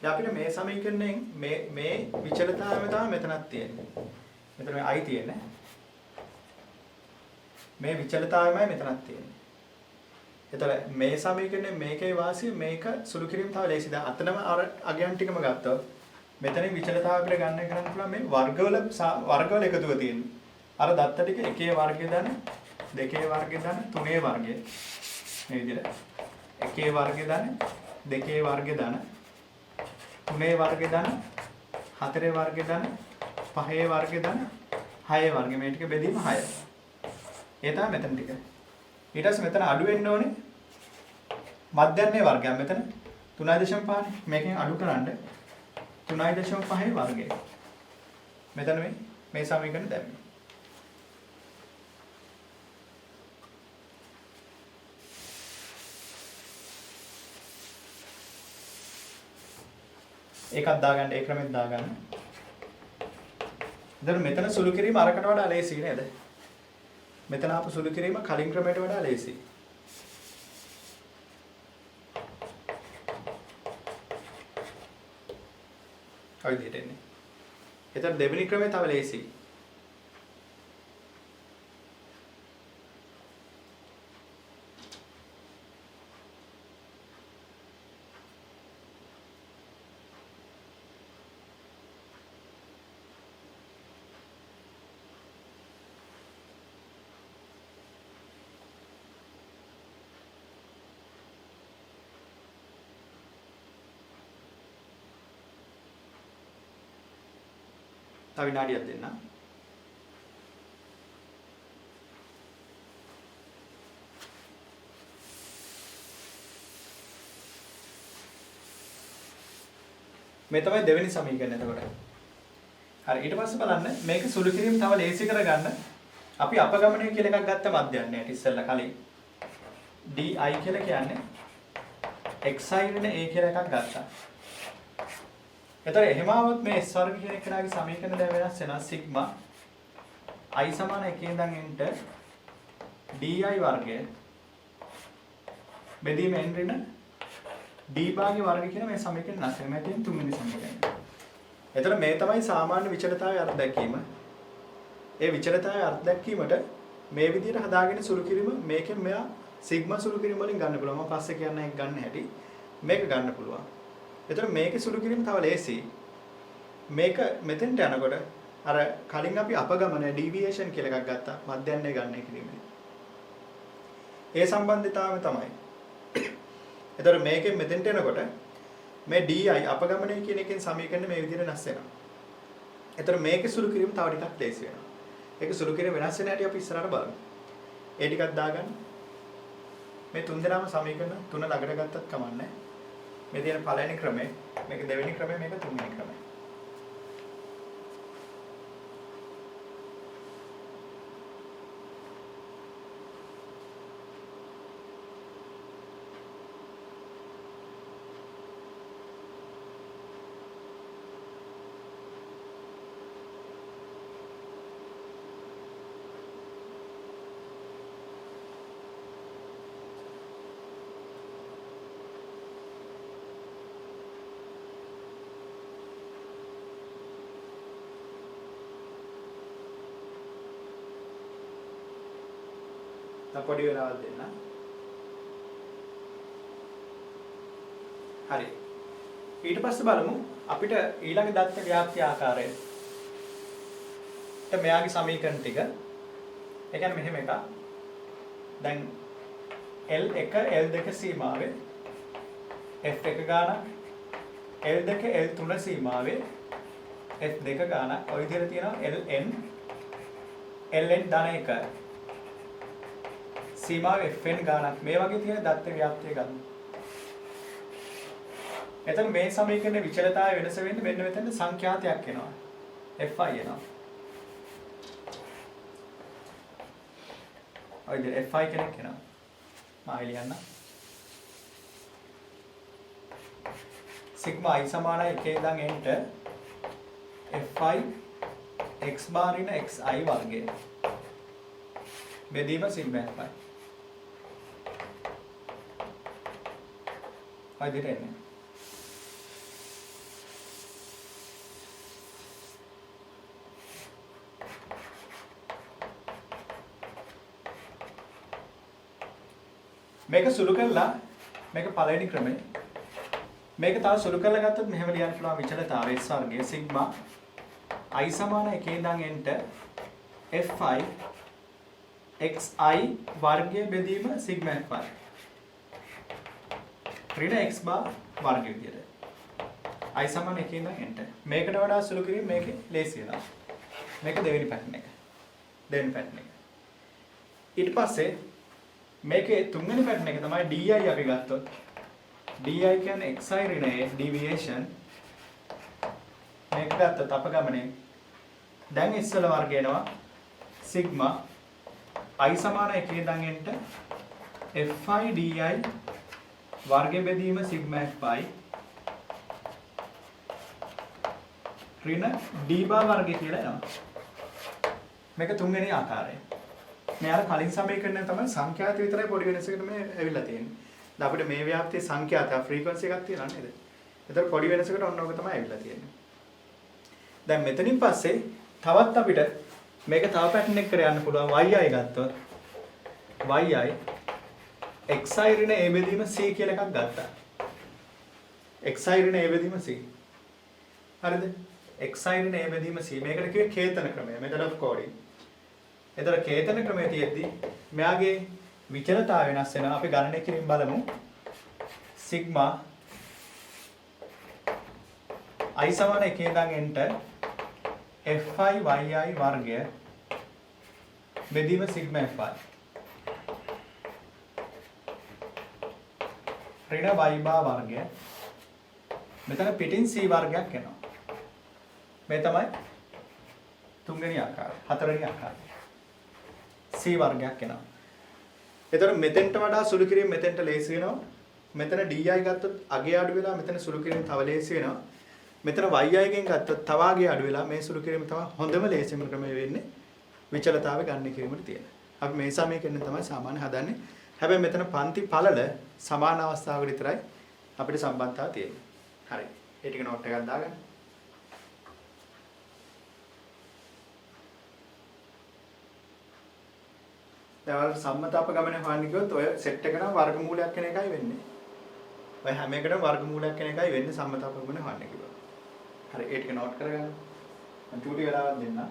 දැන් අපිට මේ සමීකරණයෙන් මේ විචලතාවය තමයි මෙතනක් තියෙන්නේ. මෙතන මේ i තියෙන්නේ. මේ විචලතාවයමයි මෙතනක් තියෙන්නේ. එතකොට මේ සමීකරණය මේකේ වාසිය මේක සුළු කිරීම තව ලේසි. දැන් අතනම අර අගයන් ටිකම ගත්තොත් මෙතනින් විචලතාවය අපිට ගන්න පුළුවන් මේ වර්ගවල එකතුව තියෙන්නේ. අර දත්ත ටික එකේ වර්ගය දන දෙකේ වර්ගය දන තුනේ වර්ගය මේ විදිහට එකේ වර්ගය දන දෙකේ වර්ගය දන තුනේ වර්ගය දන හතරේ වර්ගය දන පහේ වර්ගය දන හයේ වර්ගය මේ ටික බෙදීම 6. ඒ තමයි මෙතන ටික. ඊට පස්සේ මෙතන අඩු වෙන්න ඕනේ මධ්‍යන්නේ වර්ගයක් මෙතන 3.5 නේ. මේකෙන් අඩු කරන්න 3.5 වර්ගය. මෙතන මේ සමීකරණ දැම්මේ. ඒකක් දාගන්න ඒ ක්‍රමෙත් දාගන්න. දැන් මෙතන සුළු කිරීම අරකට වඩා ලේසි නේද? මෙතන ආපු සුළු කිරීම කලින් ක්‍රමයට වඩා ලේසි. ඔය විදිහට එන්නේ. එතන දෙවෙනි ක්‍රමය තව ලේසි. තව විනාඩියක් දෙන්න. මේ තමයි දෙවෙනි සමීකරණය එතකොට. හරි ඊට පස්සේ බලන්න මේක සුළු කිරීම තව ලේසි කරගන්න අපි අපගමනය කියලා එකක් ගත්ත මධ්‍යයන්යට ඉස්සෙල්ලා කලින් di කියලා කියන්නේ xi ඍණ a කියලා එකක් ගත්තා. එතකොට එහෙම આવොත් මේ s වර්ග කියන එකනාගේ සමීකරණ දැන් වෙනස් වෙනවා සිග්මා i සමාන 1 ඉඳන් n ට di වර්ගය බෙදීම n ඍණ d භාගයේ වර්ගය කියන මේ සමීකරණ නැස් වෙනවා. මේ තියෙන තුන්වෙනි සමීකරණය. එතකොට මේ තමයි සාමාන්‍ය විචලතාවයේ අර්ථ දැක්වීම. ඒ විචලතාවයේ අර්ථ දැක්වීමට මේ විදිහට හදාගෙන සුළු කිරීම මේකෙන් මෙයා සිග්මා සුළු කිරීම වලින් ගන්න පුළුවන්. මම පස්සේ කියන්න එක ගන්න හැටි. මේක ගන්න පුළුවන්. එතකොට මේකේ සුළු කිරීම තව ලේසි. මේක මෙතෙන්ට යනකොට අර කලින් අපි අපගමන ඩීවියේෂන් කියලා එකක් ගත්තා. මධ්‍යයන්ය ගන්න කිරීමේ. ඒ සම්බන්ධතාවය තමයි. එතකොට මේකෙන් මෙතෙන්ට එනකොට මේ di අපගමනය කියන එකෙන් සමීකරණ මේ විදිහට නැස් වෙනවා. එතකොට මේකේ සුළු කිරීම තව ටිකක් ලේසි වෙනවා. ඒක සුළු කිරීම වෙනස් වෙන හැටි අපි ඉස්සරහට බලමු. ඒ ටිකක් දාගන්න. මේ තුන් දෙනාම සමීකරණ තුන ළඟට ගත්තත් කමන්නේ. මේ තියෙන පළවෙනි ක්‍රමය, මේක දෙවෙනි ක්‍රමය, මේක තුන්වෙනි ක්‍රමය. පොඩි වෙලාවක් දෙන්න. හරි. ඊට පස්සේ බලමු අපිට ඊළඟ දත්ත ව්‍යාප්ති ආකාරය. මෙයාගේ සමීකරණ ටික. ඒ කියන්නේ මෙහෙම එකක්. දැන් L1 L2 සීමාවේ F1 ගානක් L2 L3 සීමාවේ F2 ගානක් ඔය විදිහට තියෙනවා Ln ධන 1 සීමාවේ fn ගානක් මේ වගේ තියෙන දත්ත ව්‍යාප්තිය ගන්න. එතකොට මේ සමීකරණයේ විචලතාවය වෙනස වෙන්නේ මෙන්න මෙතන සංඛ්‍යාතයක් එනවා. fi එනවා. ඔය විදිහට fi කෙනෙක් එනවා. මම ලියන්න. සිග්මා i සමානයි 1 ඉඳන් n ට fi x බාර ඍණ xi වර්ගය. බෙදීම සිග්මා fi. ඔය විදිහට එන්නේ. මේක සුළු කරලා මේක පළවෙනි ක්‍රමය. මේක තව සුළු කරලා ගත්තොත් මෙහෙම ලියන්න පුළුවන් විචලතාවය S වර්ගයේ සිග්මා i සමාන 1 ඉඳන් n ට fi xi වර්ගය බෙදීම සිග්මා fi. ඍණ x බාර් වර්ගය විදියට. i සමාන 1 ඉඳන් n ට. මේකට වඩා සුළු කිරීම මේකේ ලේසි වෙනවා. මේක දෙවෙනි පැටර්න් එක. දෙවෙනි පැටර්න් එක. ඊට පස්සේ මේකේ තුන්වෙනි පැටර්න් එක තමයි di අපි ගත්තොත් di කියන්නේ xi ඍණයේ ඩීවියේෂන් මේක ගත්තොත් අපගමනේ දැන් ඉස්සල වර්ගය එනවා සිග්මා i සමාන 1 ඉඳන් n ට fi di වර්ගය බෙදීම සිග්මා fi ඍණ d බා වර්ගය කියලා එනවා. මේක තුන්වෙනි ආකාරය. මේ අර කලින් සමීකරණය තමයි සංඛ්‍යාත විතරයි පොඩි වෙනසකට මේ ඇවිල්ලා තියෙන්නේ. දැන් අපිට මේ ව්‍යාප්තියේ සංඛ්‍යාත ෆ්‍රීකවන්සි එකක් තියෙනවා නේද? ඒතර පොඩි වෙනසකට ඔන්න ඔක තමයි ඇවිල්ලා තියෙන්නේ. දැන් මෙතනින් පස්සේ තවත් අපිට මේක තව පැටර්න් එකකට යන්න පුළුවන් yi ගත්තොත් yi xi ඍණ a බෙදීම c කියලා එකක් ගත්තා. xi ඍණ a බෙදීම c. හරිද? xi ඍණ a බෙදීම c. මේකට කිව්වේ කේතන ක්‍රමය. method of coding. එතන කේතන ක්‍රමයේ තියෙද්දි මෙයාගේ විචලතාවය වෙනස් වෙනවා. අපි ගණනය කිරීම බලමු. සිග්මා i සමාන 1 ඉඳන් n ට fi yi වර්ගය බෙදීම sigma fi ඍණ y bar වර්ගය මෙතන පිටින් c වර්ගයක් එනවා. මේ තමයි තුන්වෙනි ආකාරය. හතරවෙනි ආකාරය. c වර්ගයක් එනවා. එතකොට මෙතෙන්ට වඩා සුළු කිරීම මෙතෙන්ට ලේසි වෙනවා. මෙතන di ගත්තොත් අගේ අඩු වෙලා මෙතන සුළු කිරීම තව ලේසි වෙනවා. මෙතන yi ගෙන් ගත්තොත් තව අගේ අඩු වෙලා මේ සුළු කිරීම තමයි හොඳම ලේසිම ක්‍රමය වෙන්නේ. විචලතාවය ගන්න කිරීමට තියෙන. අපි මේ සමීකරණය තමයි සාමාන්‍ය හදන්නේ. හැබැයි මෙතන පන්ති පළල සමාන අවස්ථාවකට විතරයි අපිට සම්බන්ධතාවය තියෙන්නේ. හරි. ඒ ටික නෝට් එකක් දාගන්න. දැන් සම්මත අපගමනය හොයන්න කිව්වොත් ඔය සෙට් එක නම් වර්ගමූලයක් කෙන එකයි වෙන්නේ. ඔය හැම එකටම වර්ගමූලයක් කෙන එකයි වෙන්නේ සම්මත අපගමනය හොයන්න කිව්වොත්. හරි ඒ ටික නෝට් කරගන්න. මම චූටි වෙලාවක් දෙන්නම්.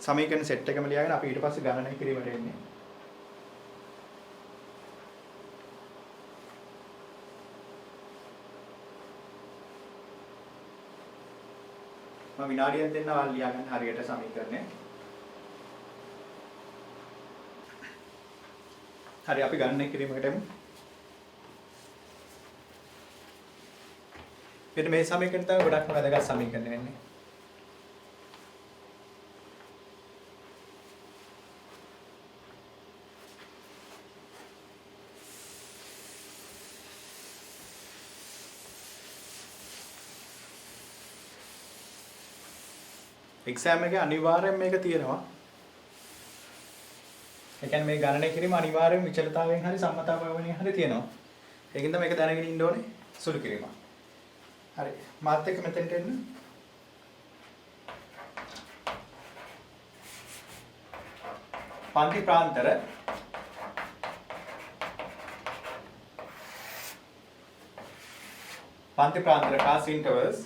සමීකරණ සෙට් එකම ලියාගෙන අපි ඊට පස්සේ ගණනය කිරීමට එන්නේ. මම විනාඩියක් දෙන්න ඔයාලා ලියාගන්න හරියට සමීකරණය. හරි අපි ගණනය කිරීමකට එමු. මෙන්න මේ සමීකරණ තමයි ගොඩක්ම වැදගත් සමීකරණ වෙන්නේ. එක්සෑම් එකේ අනිවාර්යෙන් මේක තියෙනවා. ඒ කියන්නේ මේ ගණනය කිරීම අනිවාර්යෙන් විචලතාවයෙන් හරි සම්මතාවයෙන් හරි තියෙනවා. ඒකින්ද මේක දැනගෙන ඉන්න ඕනේ සුළු කිරීම. හරි. මාත් එක්ක මෙතෙන්ට එන්න. පන්ති ප්‍රාන්තර class intervals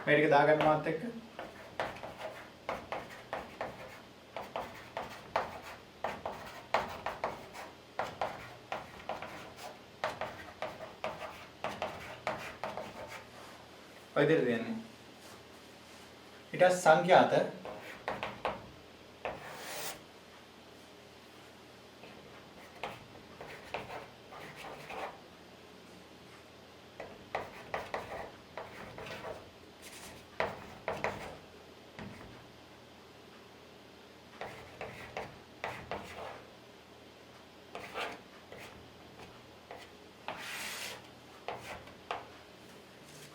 මේ ටික දාගන්න මාත් එක්ක. ඔය දෙන්න දෙන්නේ. ඊට සංඛ්‍යාත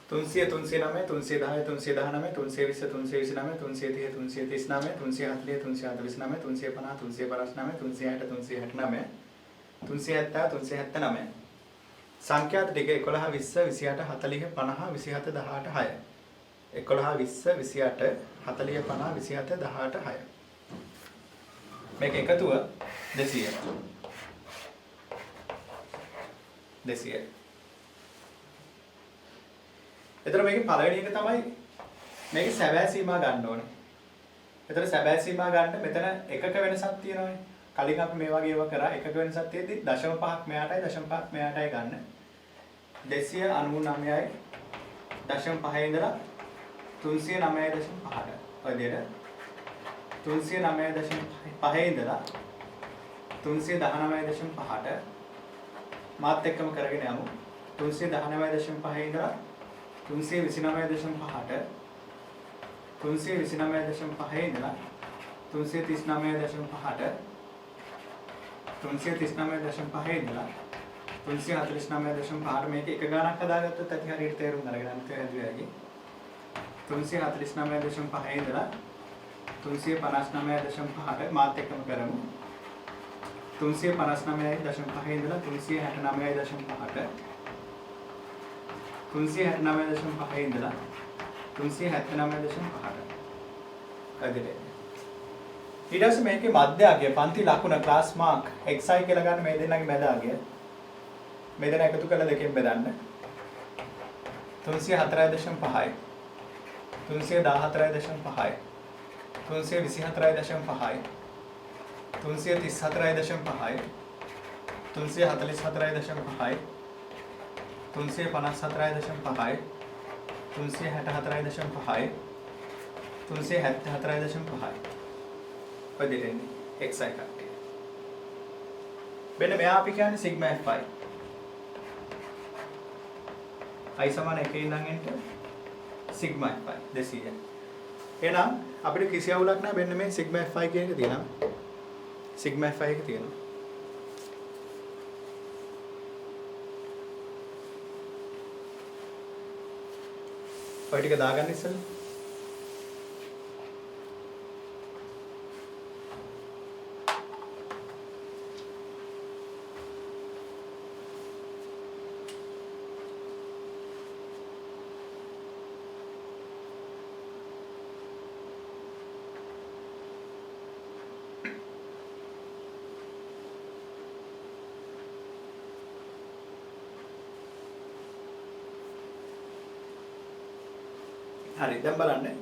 තුන්සිය 309 310 319 320 329 330 339 340 349 350 359 360 369 සංඛ්‍යාත ටික 11 20 28 40 50 27 18 6 11 20 28 40 50 27 18 6 මේක එකතුව 200 200 එතන මේකේ පළවෙනි එක තමයි මේකේ සැබෑ සීමා ගන්න ඕනේ. එතන සැබෑ සීමා ගන්න මෙතන එකක වෙනසක් තියෙනවානේ. කලින් අපි මේ වගේ ඒවා කරා එකක වෙනසක් තියෙද්දි 0.5ක් මෙයාටයි 0.5ක් මෙයාටයි ගන්න. 299යි 0.5 ඉඳලා 309.5ට. ඔය දෙයට 309.5 ඉඳලා 319.5ට මාත් එක්කම කරගෙන යමු. 319.5 ඉඳලා 329.5ට 329.5 ඉඳලා 339.5ට 339.5 ඉඳලා 349.5ට මේක එක ගණක් හදාගත්තොත් ඇති හරියට තේරුම් අරගෙන අනිත් හැදුවාගේ 349.5 ඉඳලා 359.5ට මාත් එක්කම කරමු 359.5 ඉඳලා 369.5ට 369.5 ඉඳලා 379.5ට. හරිද? ඊට පස්සේ මේකේ මධ්‍යගය පන්ති ලකුණ ක්ලාස් මාක් xi කියලා ගන්න මේ දෙන්නගේ මැදගය. මේ දෙන්න එකතු කරලා දෙකෙන් බෙදන්න. 304.5යි 314.5යි 324.5යි 334.5යි 344.5යි 354.5යි 364.5යි 374.5යි ඔය දෙන්නේ xi කට්ටිය. මෙන්න මෙයා අපි කියන්නේ sigma fi. i සමාන 1 ඉඳන් එන්ට sigma fi 200. එහෙනම් අපිට කිසි අවුලක් නැහැ. මෙන්න මේ sigma fi කියන එක තියෙනවා. sigma fi එක තියෙනවා. ඔය ටික දාගන්න ඉස්සෙල්ලා. හරි දැන් බලන්න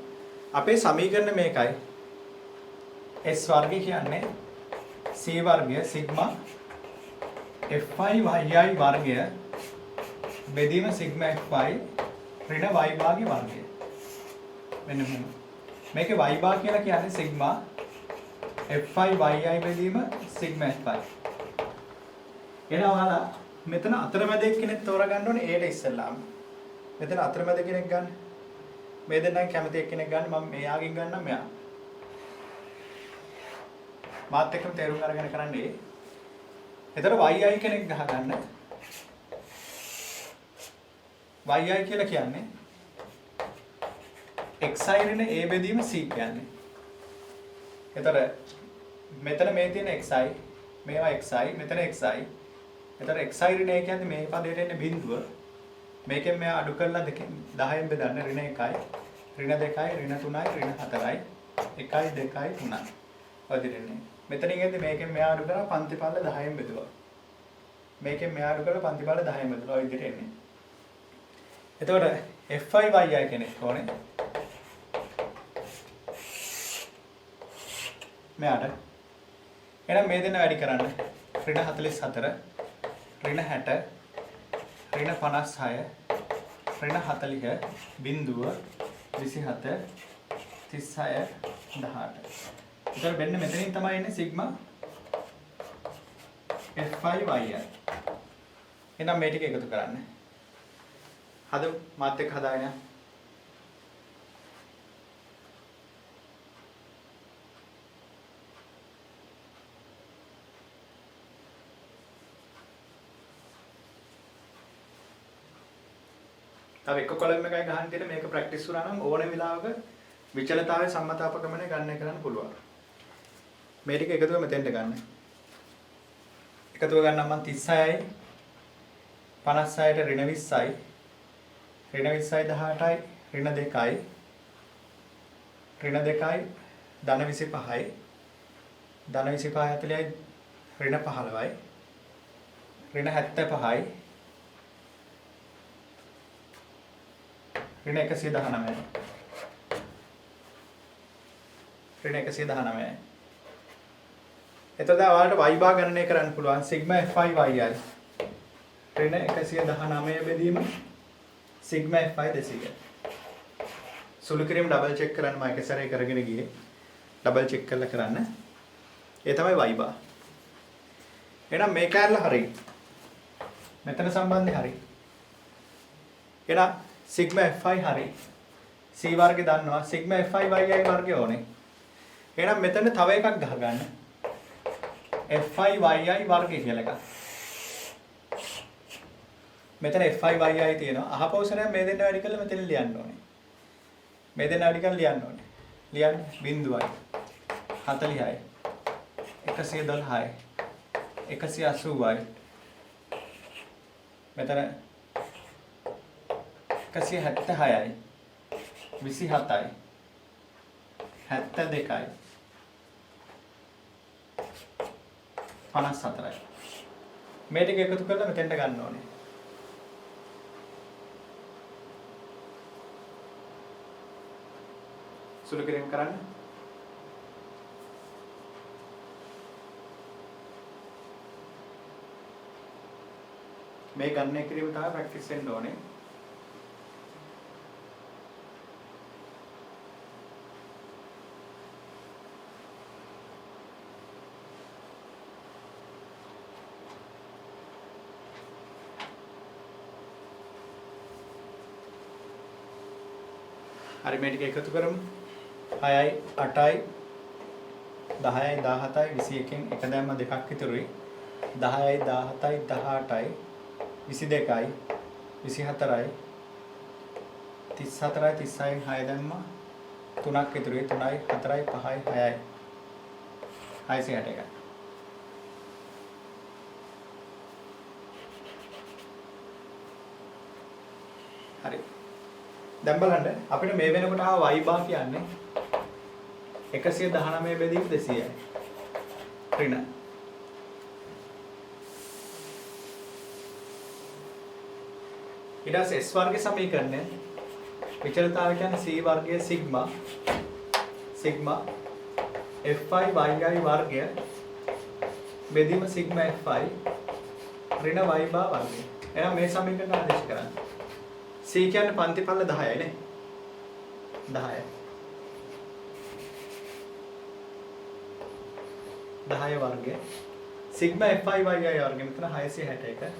අපේ සමීකරණ මේකයි s වර්ගය කියන්නේ c වර්ගය සිග්මා fi yi වර්ගය බෙදීම සිග්මා fi ඍණ y භාගයේ වර්ගය මෙන්න මෙහෙම මේකේ y භාග කියලා කියන්නේ සිග්මා fi yi බෙදීම සිග්මා fi එනවා ඔයාලා මෙතන අතරමැද කෙනෙක් තෝරගන්න ඕනේ ඒට ඉස්සෙල්ලාම මෙතන අතරමැද කෙනෙක් ගන්න මේ දෙන්නෙන් කැමති එක්කෙනෙක් ගන්න මම මෙයාගෙන් ගන්නම් මෙයා. මාත් එක්කම තේරුම් අරගෙන කරන්නේ. එතකොට yi කෙනෙක් ගහගන්න. yi කියලා කියන්නේ xi ඍණ a බෙදීම c කියන්නේ. එතකොට මෙතන මේ තියෙන xi මේවා xi මෙතන xi. එතකොට xi ඍණ a කියන්නේ මේ පදයට එන්නේ බිඳුව. මේකෙන් මෙයා අඩු කරලා 10න් බෙදන්න ඍණ 1යි ඍණ 2යි ඍණ 3යි ඍණ 4යි 1යි 2යි 3යි ඔය දෙන්නේ මෙතනින් එද්දි මේකෙන් මෙයා අඩු කරලා පන්තිපල්ල 10න් බෙදුවා මේකෙන් මෙයා අඩු කරලා පන්තිපල්ල 10න් බෙදුවා ඔය විදිහට එන්නේ එතකොට fi yi කෙනෙක් ඕනේ මෙයාට එහෙනම් මේ දෙන්න වැඩි කරන්න ඍණ 44 ඍණ 60 ඍණ 56 ඍණ 40 බිඳුව 27 36 18. ඒතර මෙන්න මෙතනින් තමයි එන්නේ සිග්මා fi yi. එහෙනම් මේ ටික එකතු කරන්න. හදමු මාත් එක්ක හදාගෙන. තව එක කොලම් එකයි ගහන්න තියෙන මේක ප්‍රැක්ටිස් කරා නම් ඕනෙම වෙලාවක විචලතාවයේ සම්මතාපගමනය ගන්න කරන්න පුළුවන්. මේ ටික එකතුව මෙතෙන්ට ගන්න. එකතුව ගන්නම් මම 36යි 56ට ඍණ 20යි ඍණ 20යි 18යි ඍණ 2යි ඍණ 2යි ධන 25යි ධන 25 40යි ඍණ 15යි ඍණ 75යි ඍණ 119යි ඍණ 119යි එතකොට ඔයාලට y බා ගණනය කරන්න පුළුවන් සිග්මා fi yi ඍණ 119 බෙදීම සිග්මා fi 200 සුළු කිරීම ඩබල් චෙක් කරන්න මම එක සැරේ කරගෙන ගියේ ඩබල් චෙක් කරලා කරන්න ඒ තමයි y බා එහෙනම් මේ කැලල හරි මෙතන සම්බන්ධය හරි එහෙනම් සිග්මා fi හරි c වර්ගය දන්නවා සිග්මා fi yi වර්ගය ඕනේ එහෙනම් මෙතන තව එකක් ගහගන්න fi yi වර්ගය කියලා එකක් මෙතන fi yi තියෙනවා අහපෞසරයෙන් මේ දෙන්න වැඩි කරලා මෙතන ලියන්න ඕනේ මේ දෙන්න වැඩි කරලා ලියන්න ඕනේ ලියන්න බිඳුවයි 40යි 112යි 180යි මෙතන 176යි 27යි 72යි 54යි මේ ටික එකතු කරලා මෙතෙන්ට ගන්න ඕනේ සුළු කිරීම කරන්න. මේ ගණනය කිරීම තමයි ප්‍රැක්ටිස් වෙන්න ඕනේ. හරි මේ ටික එකතු කරමු. 6යි 8යි 10යි 17යි 21න් එක දැම්ම දෙකක් ඉතුරුයි. 10යි 17යි 18යි 22යි 24යි 34යි 36න් 6 දැම්ම 3ක් ඉතුරුයි. 3යි 4යි 5යි 6යි 661යි. හරි. දැන් බලන්න අපිට මේ වෙනකොට ආව y බා කියන්නේ 119 බෙදීම 200යි. ඍණ. ඊට පස්සේ s වර්ගයේ සමීකරණය විචලතාවය කියන්නේ c වර්ගයේ සිග්මා fi yi වර්ගය බෙදීම සිග්මා fi ඍණ y බා වර්ගය. එහෙනම් මේ සමීකරණ ආදේශ කරන්න. C කියන්නේ පන්තිපල්ල 10යි නේ. 10යි. 10 වර්ගය. සිග්මා fi yi වර්ගය මෙතන 661.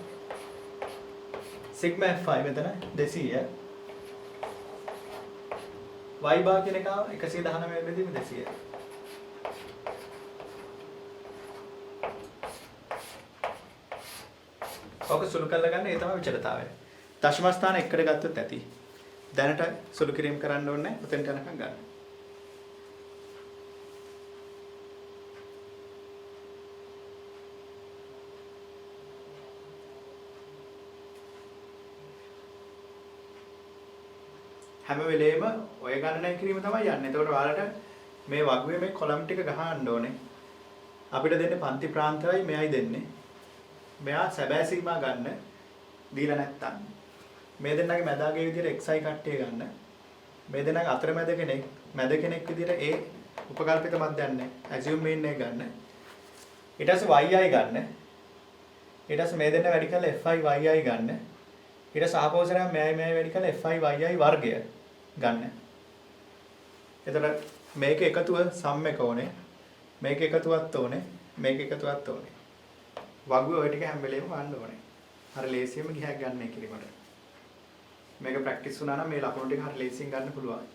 සිග්මා fi මෙතන 200. y බා කියන එක 119 බෙදීම 200. ඔක සුළු කරලා ගන්න ඒ තමයි විචලතාවය. දශම ස්ථාන එකට ගත්තොත් ඇති. දැනට සුළු කිරීම කරන්න ඕනේ උතෙන්ට යනකම් ගන්න. හැම වෙලේම ඔය ගණනය කිරීම තමයි යන්නේ. එතකොට ඔයාලට මේ වගුවේ මේ කොලම් ටික ගහන්න ඕනේ. අපිට දෙන්නේ පන්ති ප්‍රාන්තයයි මෙයයි දෙන්නේ. මෙයා සැබෑ සීමා ගන්න දීලා නැත්තම් මේ දෙන්නගේ මැදාගේ විදිහට xi කට්ටිය ගන්න. මේ දෙන්නගේ අතරමැද කෙනෙක් මැද කෙනෙක් විදිහට ඒ උපකල්පිත මැදයන්නේ assume mean එක ගන්න. ඊට පස්සේ yi ගන්න. ඊට පස්සේ මේ දෙන්න වැඩි කරලා fi yi ගන්න. ඊට පස්සේ ආපෝසරයන් මෙයයි වැඩි කරලා fi yi වර්ගය ගන්න. එතකොට මේක එකතුව සම් එක ඕනේ. මේක එකතුවක් ඕනේ. මේක එකතුවක් ඕනේ. වගුවේ ඔය ටික හැම වෙලේම වන්න ඕනේ. හර ලේසියෙම ගිහක් ගන්න කිරීමට. මේක ප්‍රැක්ටිස් වුණා නම් මේ ලකුණු ටික හරි ලේසියෙන් ගන්න පුළුවන්.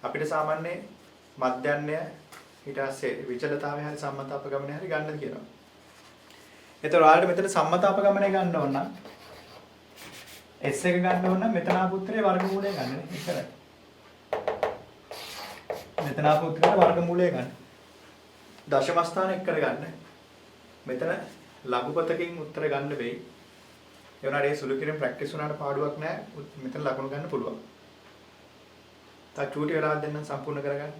අපිට සාමාන්‍ය මධ්‍යන්නේ ඊට පස්සේ විචලතාවය හරි සම්මත අපගමනය හරි ගන්න කියනවා. ඒතර ඔයාලට මෙතන සම්මත අපගමනය ගන්න ඕන නම් s එක ගන්න ඕන නම් මෙතන ආපු උත්තරේ වර්ගමූලය ගන්න නේ. ඉතරයි. මෙතන ආපු උත්තරේ වර්ගමූලය ගන්න. දශම ස්ථාන එක්ක ගන්න. මෙතන ලඝුපතකින් උත්තර ගන්න වෙයි. ඒ වුණාට ඒ සුළු කිරීම ප්‍රැක්ටිස් වුණාට පාඩුවක් නැහැ. මෙතන ලකුණු ගන්න පුළුවන්. තා චූටි වෙලාවක් දෙන්න සම්පූර්ණ කරගන්න.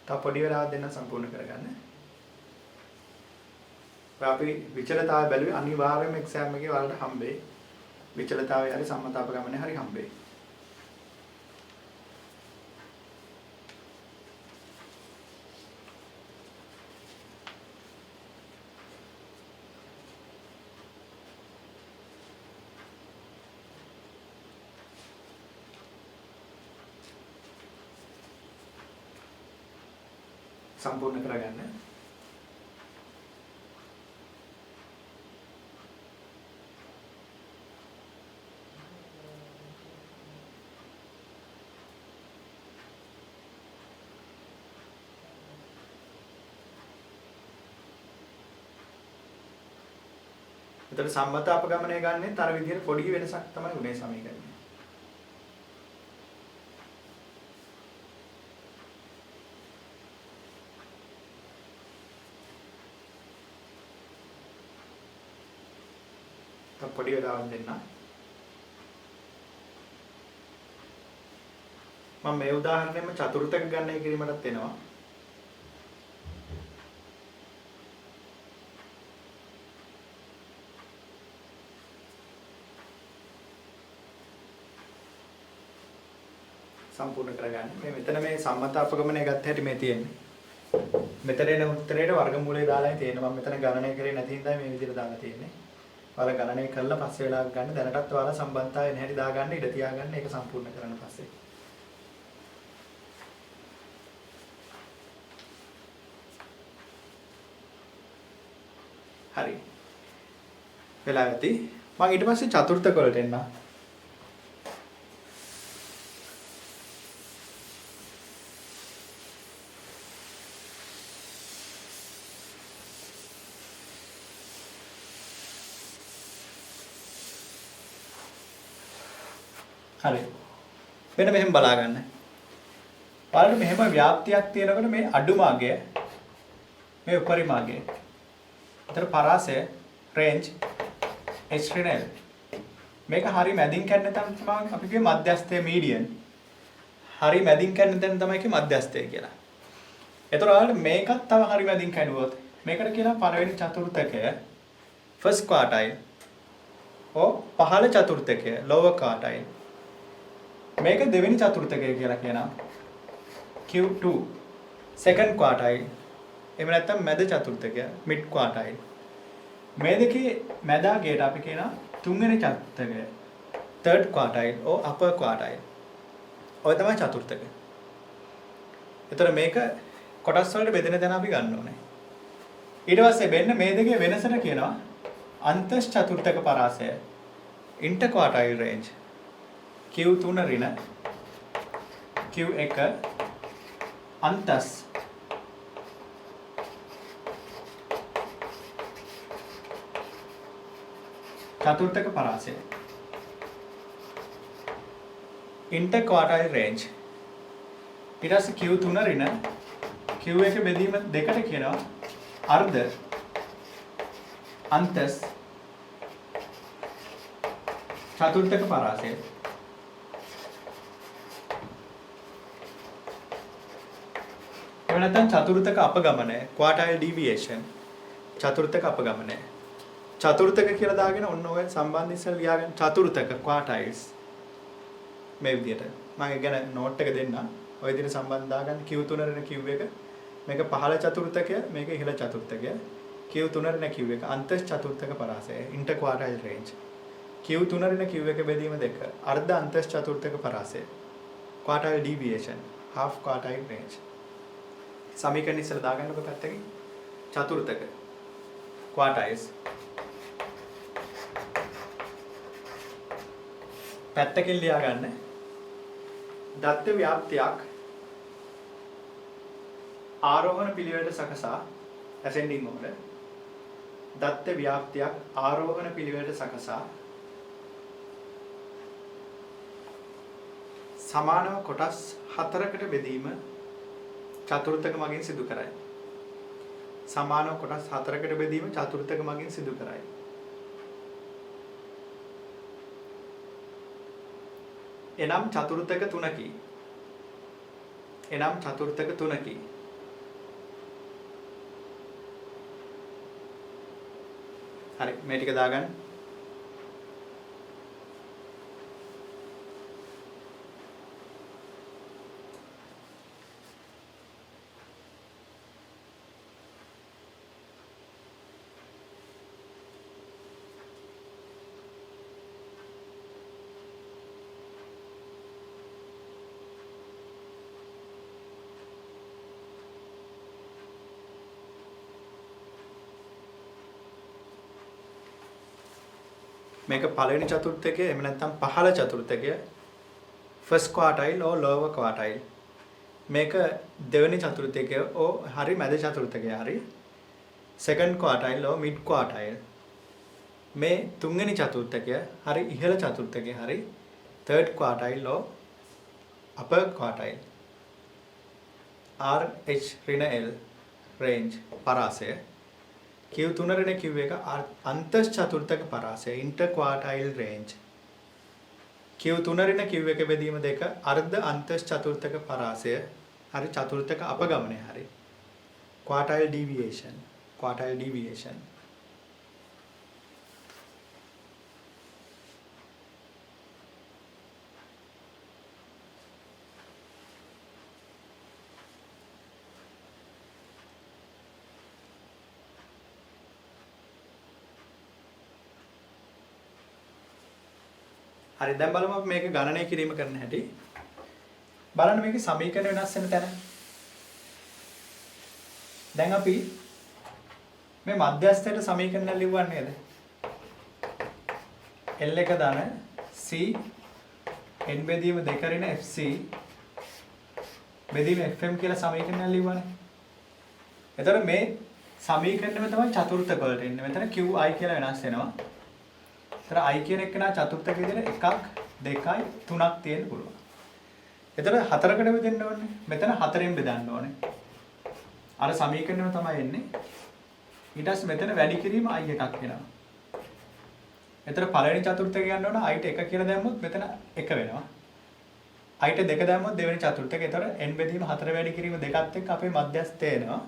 තා පොඩි වෙලාවක් දෙන්න සම්පූර්ණ කරගන්න. අපි විචලතාවය බැලුවේ අනිවාර්යයෙන්ම එක්සෑම් එකේ වලට හම්බෙයි. විචලතාවය හරි සම්මත අපගමනය හරි හම්බෙයි. සම්පූර්ණ කරගන්න. එතකොට සම්මත අපගමනය ගන්නෙත් අර විදිහට පොඩි වෙනසක් තමයි උනේ සමීකරණය. පොඩි වෙලාවක් දෙන්න. මම මේ උදාහරණයෙම චතුර්ථක ගණනය කිරීමටත් එනවා. සම්පූර්ණ කරගන්න. මේ මෙතන මේ සම්මත අපගමනය ගත්ත හැටි මේ තියෙන්නේ. මෙතන එන උත්තරේට වර්ගමූලය දාලායි තියෙනවා. මම මෙතන ගණනය කරේ නැති හින්දා මේ විදිහට දාලා තියෙන්නේ. ඔයාලා ගණනය කරලා පස්සේ වෙලාවක් ගන්න. දැනටත් ඔයාලා සම්බන්ධතාවය එන හැටි දාගන්න ඉඩ තියාගන්න. ඒක සම්පූර්ණ කරන්න පස්සේ. හරි. වෙලා ඇති. මම ඊට පස්සේ චතුර්ථක වලට එන්න. හරි. වෙන මෙහෙම බලා ගන්න. බලන්න මෙහෙම ව්‍යාප්තියක් තියෙනකොට මේ අඩුමාගය මේ උපරිමාගය. අතර පරාසය රේන්ජ් h3l. මේක හරි මැදින් කැඩෙන තැන තමයි අපි කියේ මධ්‍යස්ථය මීඩියන්. හරි මැදින් කැඩෙන තැන තමයි කියේ මධ්‍යස්ථය කියලා. ඒතකොට මේකත් තව හරි මැදින් කැඩුවොත් මේකට කියනවා පළවෙනි චතුර්ථකය first quartile. ඕ පහළ චතුර්ථකය lower quartile. මේක දෙවෙනි චතුර්ථකය කියලා කියනවා Q2 second quartile. එහෙම නැත්නම් මැද චතුර්ථකය mid quartile. මේ දෙකේ මැදාගේට අපි කියනවා තුන්වෙනි චතුර්ථකය third quartile or upper quartile. ඔය තමයි චතුර්ථකය. ඒතර මේක කොටස් වලට බෙදෙන තැන අපි ගන්න ඕනේ. ඊට පස්සේ වෙන්න මේ දෙකේ වෙනසට කියනවා අන්තස් චතුර්ථක පරාසය inter quartile range. Q3 ඍණ Q1 අන්තස් චතුර්ථක පරාසය inter quartile range. ඊට පස්සේ Q3 ඍණ Q1 බෙදීම දෙකට කියනවා අර්ධ අන්තස් චතුර්ථක පරාසය. එහෙම නැත්නම් චතුර්ථක අපගමනය quartile deviation. චතුර්ථක අපගමනය. චතුර්ථක කියලා දාගෙන ඔන්න ඔය සම්බන්ධ ඉස්සෙල් ලියාගෙන චතුර්ථක quartiles මේ විදිහට මම ගැන නෝට් එක දෙන්නම්. ඔය විදිහට සම්බන්ධ දාගන්න Q3 ඍණ Q1 මේක පහළ චතුර්ථකය මේක ඉහළ චතුර්ථකය Q3 ඍණ Q1 අන්තස් චතුර්ථක පරාසය inter quartile range. Q3 ඍණ Q1 බෙදීම දෙක අර්ධ අන්තස් චතුර්ථක පරාසය quartile deviation half quartile range. සමීකරණ ඉස්සෙල් දාගන්නකො පැත්තකින් චතුර්ථක quartiles පැත්තකින් ලියා ගන්න. දත්ත ව්‍යාප්තියක් ආරෝහණ පිළිවෙලට සකසා ascending order. දත්ත ව්‍යාප්තියක් ආරෝහණ පිළිවෙලට සකසා සමානව කොටස් 4කට බෙදීම චතුර්ථක මගින් සිදු කරයි. සමානව කොටස් 4කට බෙදීම චතුර්ථක මගින් සිදු කරයි. එනම් චතුර්ථක 3කි. එනම් චතුර්ථක 3කි. හරි මේ ටික දාගන්න. මේක පළවෙනි චතුර්ථකය එහෙම නැත්නම් පහළ චතුර්ථකය first quartile or lower quartile. මේක දෙවෙනි චතුර්ථකය or හරි මැද චතුර්ථකය හරි second quartile or mid quartile. මේ තුන්වෙනි චතුර්ථකය හරි ඉහළ චතුර්ථකය හරි third quartile or upper quartile. RH ඍණ L range පරාසය Q3 ඍණ Q1 අන්තස් චතුර්ථක පරාසය inter quartile range. Q3 ඍණ Q1 බෙදීම දෙක අර්ධ අන්තස් චතුර්ථක පරාසය හරි චතුර්ථක අපගමනය හරි quartile deviation. quartile deviation. හරි දැන් බලමු අපි මේක ගණනය කිරීම කරන්න හැටි. බලන්න මේකේ සමීකරණ වෙනස් වෙන තැන. දැන් අපි මේ මධ්‍යස්ථයට සමීකරණ ලියුවා නේද? L එක දාන C n බෙදීම 2 රින FC බෙදීම FM කියලා සමීකරණ ලියුවානේ. එතකොට මේ සමීකරණයම තමයි චතුර්ථක වලට එන්නේ. මෙතන QI කියලා වෙනස් වෙනවා. එතන I කියන එක නා චතුර්ථක විදිහට 1 2යි 3ක් තියෙන්න පුළුවන්. එතකොට 4කට බෙදෙන්න ඕනේ. මෙතන 4ෙන් බෙදන්න ඕනේ. අර සමීකරණයම තමයි එන්නේ. ඊට පස්සේ මෙතන වැඩි කිරීම I එකක් වෙනවා. එතන පළවෙනි චතුර්ථක ගන්න ඕන I ට 1 කියලා දැම්මොත් මෙතන 1 වෙනවා. I ට 2 දැම්මොත් දෙවෙනි චතුර්ථක. එතන n බෙදීම 4 වැඩි කිරීම දෙකත් එක්ක අපේ මධ්‍යස්ථය එනවා.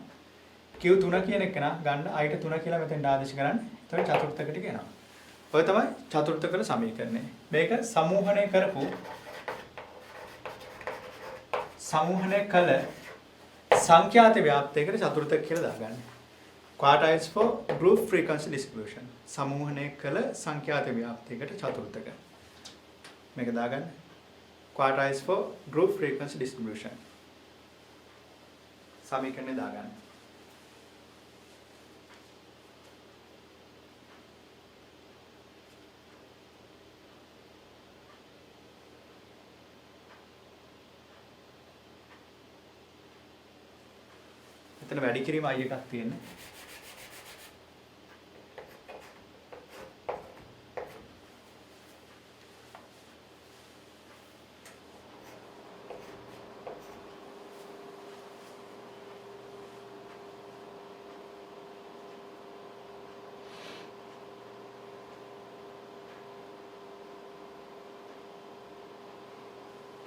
Q3 කියන එක නා ගන්න I ට 3 කියලා මෙතෙන් ආදේශ කරන්න. එතකොට චතුර්ථක ටික එනවා. ඔය තමයි චතුර්ථක වල සමීකරණය. මේක සමූහණය කරපු සමූහණය කළ සංඛ්‍යාත ව්‍යාප්තයකට චතුර්ථක කියලා දාගන්න. Quartiles for group frequency distribution. සමූහණය කළ සංඛ්‍යාත ව්‍යාප්තයකට චතුර්ථක. මේක දාගන්න. Quartiles for group frequency distribution. සමීකරණය දාගන්න. එතන වැඩි කිරීම I එකක් තියෙන්නේ.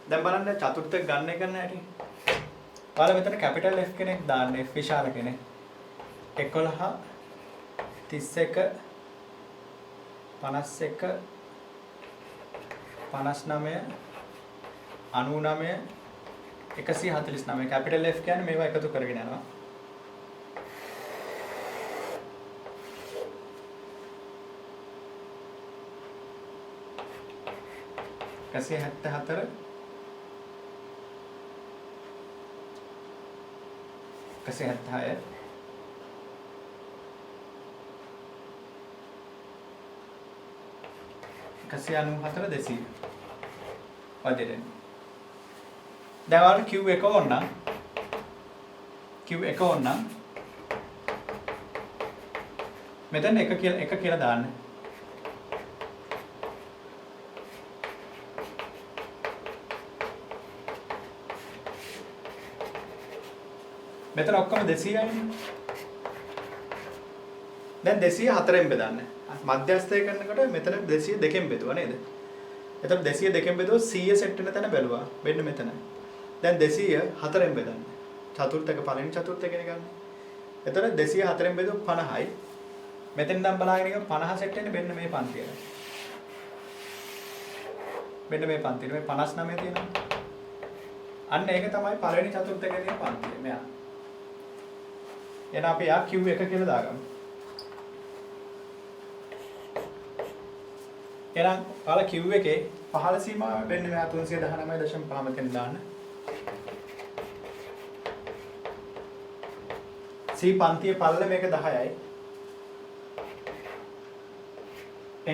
දැන් බලන්න චතුර්ථක ගණනය කරන්න හැටි. ඔයාලා මෙතන කැපිටල් F කෙනෙක් දාන්න F විශාල කෙනෙක්. 11 31 51 59 99 149 කැපිටල් F කියන්නේ මේවා එකතු කරගෙන යනවා. කසේ 74 කසේ 76 කසේ 94 200 වදිරෙන් දැන් ඔයාලට Q එක ඕනනම් මෙතන එක කියලා දාන්න. මෙතන ඔක්කොම 200යිනේ. දැන් 204ෙන් බෙදන්න. මධ්‍යස්ථය කරනකොට මෙතන 202ෙන් බෙදුවා නේද? එතකොට 202ෙන් බෙදුවොත් 100 සෙට් වෙන තැන බැලුවා. මෙන්න මෙතන. දැන් 204ෙන් බෙදන්න. චතුර්ථක පළවෙනි චතුර්ථකනේ ගන්න. එතකොට 204ෙන් බෙදුවොත් 50යි. මෙතෙන් නම් බලාගෙන ඉන්න 50 සෙට් වෙන්නේ මෙන්න මේ පන්තියට. මෙන්න මේ පන්තියට මේ 59 තියෙනවා. අන්න ඒක තමයි පළවෙනි චතුර්ථකයේ තියෙන පන්තිය. මෙයා. එහෙනම් අපි යා Q1 කියලා දාගමු. එහෙනම් ඔයාලා Q1 පහළ සීමාව වෙන්නේ මෙයා 319.5 මෙතෙන් දාන්න. C පන්තියේ පළල මේක 10යි.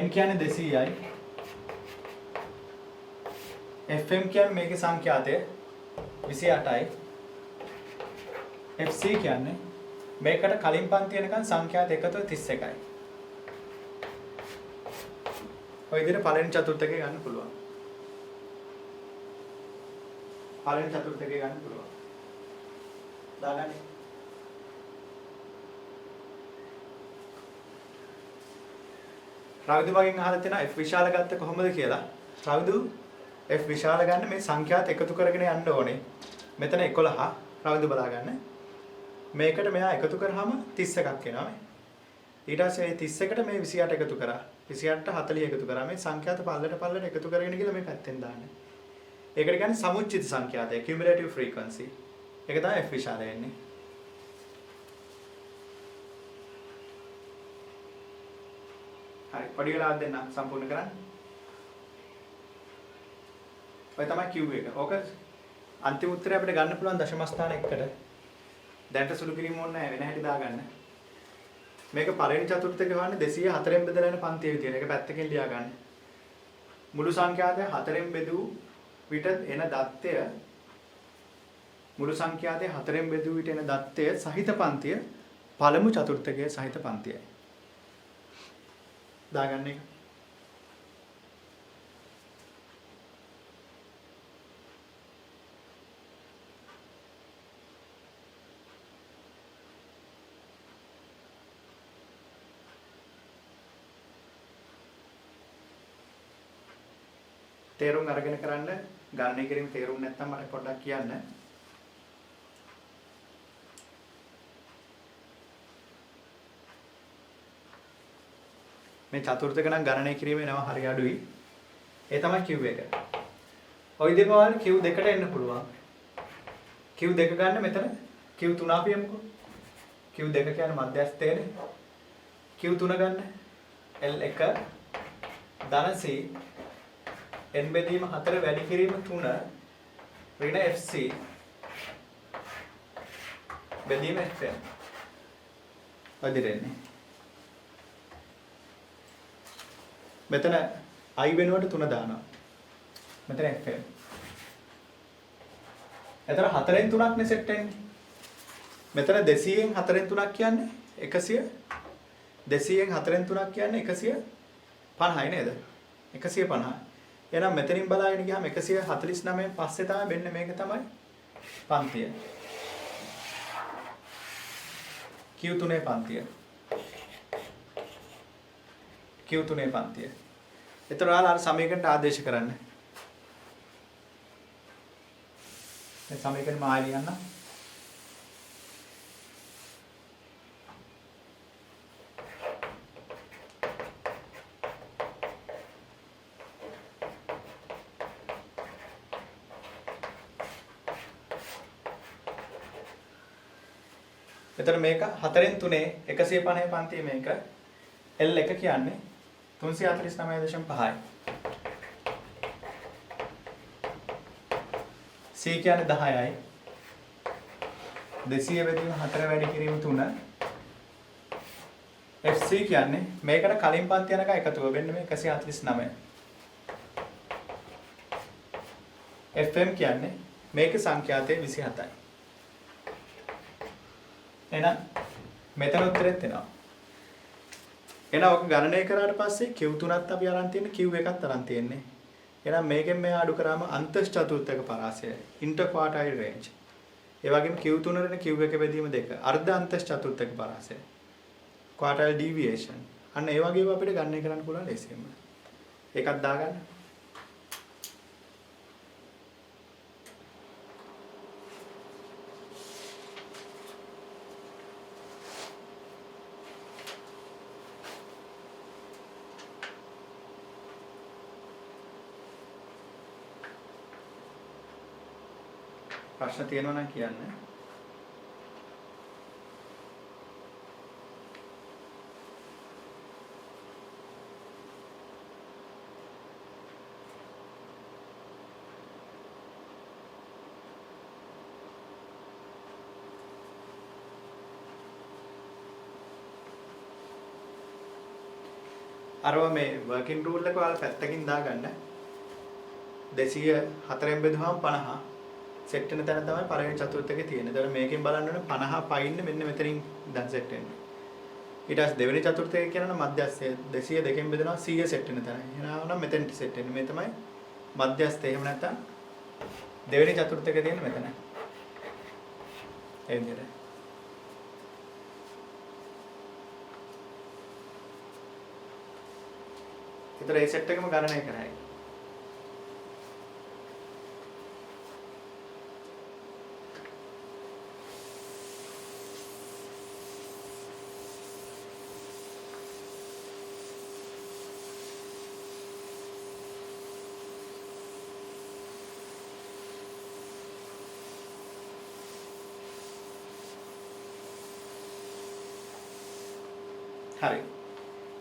N කියන්නේ 200යි. FM කියන්නේ මේකේ සංඛ්‍යාතය 28යි. FC කියන්නේ මේකට කලින් පන්ති වෙනකන් සංඛ්‍යාත එකතු 31යි. ඔය විදිහට පළවෙනි චතුර්ථකය ගන්න පුළුවන්. පළවෙනි චතුර්ථකය ගන්න පුළුවන්. දාගන්න. රාවිදු මගෙන් අහලා තියෙනවා F විශාල ගත්ත කොහොමද කියලා. රාවිදු F විශාල ගන්න මේ සංඛ්‍යාත එකතු කරගෙන යන්න ඕනේ. මෙතන 11 රාවිදු බලා ගන්න. මේකට මෙයා එකතු කරාම 31ක් එනවා. ඊට පස්සේ මේ 31ට මේ 28 එකතු කරා. 28ට 40 එකතු කරා. මේ සංඛ්‍යාත පල්ලට එකතු කරගෙන ගිහලා මේ පැත්තෙන් දාන්න. ඒකට කියන්නේ සමුච්චිත සංඛ්‍යාතය, cumulative frequency. ඒක තමයි F විශාල වෙන්නේ. හරි, පොඩි වෙලාවක් දෙන්න සම්පූර්ණ කරන්න. ඔය තමයි Q එක. ඕක අන්තිම උත්තරය අපිට ගන්න පුළුවන් දශම ස්ථාන එකකට. දැන්ට සුළු කිරීම ඕනේ නැහැ වෙන හැටි දාගන්න. මේක පළවෙනි චතුර්ථක ගන්න 204න් බෙදලා යන පන්තිය විදියට. ඒක පැත්තකින් ලියා ගන්න. මුළු සංඛ්‍යාතය 4න් බෙදූ විට එන දත්තය මුළු සංඛ්‍යාතය 4න් බෙදූ විට එන දත්තය සහිත පන්තිය පළමු චතුර්ථකයේ සහිත පන්තියයි. දාගන්න එක. තේරුම් අරගෙන කරන්න ගණනය කිරීම තේරුම් නැත්නම් මට පොඩ්ඩක් කියන්න. මේ චතුර්ථක නම් ගණනය කිරීමේ නම හරි අඩුයි. ඒ තමයි Q එක. ওই දෙපාවල් Q2ට එන්න පුළුවන්. Q2 ගන්න මෙතන Q3 අපියමුකෝ. Q2 කියන්නේ මධ්‍යස්ථයනේ. Q3 ගන්න L1 ධන C n බෙදීම 4 වැඩි කිරීම 3 ඍණ FC බෙදීම FM. ඔය දෙන්නේ. මෙතන I වෙනුවට 3 දානවා. මෙතන FM. එතන 4න් 3ක් නේ සෙට් වෙන්නේ. මෙතන 200න් 4න් 3ක් කියන්නේ 100. 200න් 4න් 3ක් කියන්නේ 150යි නේද? 150. එහෙනම් මෙතනින් බලාගෙන ගියාම 149න් පස්සේ තමයි මෙන්න මේක තමයි පන්තිය. Q3 පන්තිය. Q3 පන්තිය. එතන ඔයාලා අර සමීකරණයට ආදේශ කරන්න. මේ සමීකරණ මායි ලියන්න. එතන මේක 4න් 3 150 පන්තිය මේක L1 කියන්නේ 349.5යි. C කියන්නේ 10යි. 200 බෙදීම 4 වැඩි කිරීම 3. FC කියන්නේ මේකට කලින් පන්ති යනක එකතුව වෙන්න මේ 149. FM කියන්නේ මේක සංඛ්‍යාතයේ 27යි. එහෙනම් මෙතන උත්තරෙත් එනවා. එහෙනම් ඔක ගණනය කරාට පස්සේ Q3ත් අපි අරන් තියෙන්නේ Q1ත් අරන් තියෙන්නේ. එහෙනම් මේකෙන් මෙහා අඩු කරාම අන්තස් චතුර්ථක පරාසය ඉන්ටර් ක්වාටයිල් රේන්ජ්. ඒ වගේම Q3 වල Q1 බෙදීම 2 අර්ධ අන්තස් චතුර්ථක පරාසය. ක්වාටයිල් ඩීවියේෂන්. අන්න ඒ වගේම අපිට ගණනය කරන්න පුළුවන් ලේසියෙන්ම. ඒකත් දාගන්න. ප්‍රශ්න තියෙනවා නම් කියන්න. අරව මේ වර්කින් රූල් එක ඔයාලා පැත්තකින් දාගන්න. 204න් බෙදුවාම 50 සෙට් වෙන තැන තමයි පළවෙනි චතුර්ථකේ තියෙන්නේ. ඒතකොට මේකෙන් බලන්න ඕනේ 50 පයින්නේ මෙන්න මෙතනින් දැන් සෙට් වෙන්නේ. ඊට පස්සේ දෙවෙනි චතුර්ථකේ කියනවා මධ්‍යස්ථය 202න් බෙදනවා 100 සෙට් වෙන තැන. එහෙනම් මෙතෙන්ට සෙට් වෙන්නේ. මේ තමයි මධ්‍යස්ථය. එහෙම නැත්නම් දෙවෙනි චතුර්ථකේ තියෙන්නේ මෙතන. ඒ විදිහට. ඒතර ඒ සෙට් එකම ගණනය කරයි. හරි.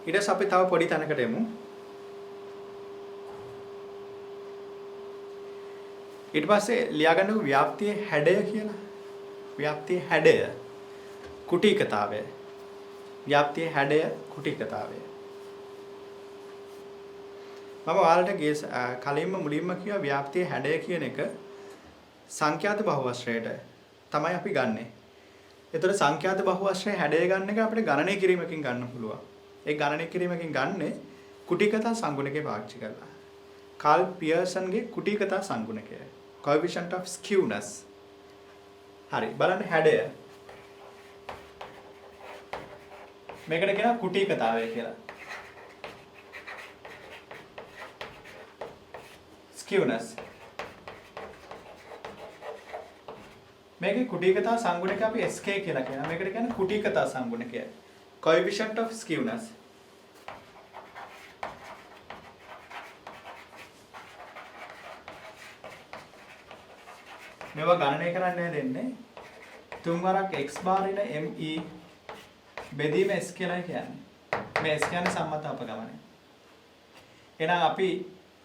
ඊට පස්සේ අපි තව පොඩි තැනකට යමු. ඊට පස්සේ ලියා ගන්නකො ව්‍යාප්තියේ හැඩය කියලා. ව්‍යාප්තියේ හැඩය කුටිකතාවය. ව්‍යාප්තියේ හැඩය කුටිකතාවය. මම ඔයාලට කලින්ම මුලින්ම කිව්වා ව්‍යාප්තියේ හැඩය කියන එක සංඛ්‍යාත බහුවශ්‍රයට තමයි අපි ගන්නෙ. ඒතර සංඛ්‍යාත බහුවශ්‍රයේ හැඩය ගන්න එක අපිට ගණනය කිරීමකින් ගන්න පුළුවන්. ඒ ගණනය කිරීමකින් ගන්නේ කුටිකතා සංගුණකේ පාවිච්චි කරලා. කාල් පියර්සන්ගේ කුටිකතා සංගුණකය. coefficient of skewness. හරි බලන්න හැඩය. මේකට කියනවා කුටිකතාවය කියලා. skewness. මේකේ කුටිකතා සංගුණකය අපි SK කියලා කියනවා. මේකට කියන්නේ කුටිකතා සංගුණකය. coefficient of skewness. මේවා ගණනය කරන්න දෙන්නේ තුන් වරක් x bar ඉන me බෙදීම s කියලා කියන්නේ. මේ s කියන්නේ සම්මත අපගමනය. එහෙනම් අපි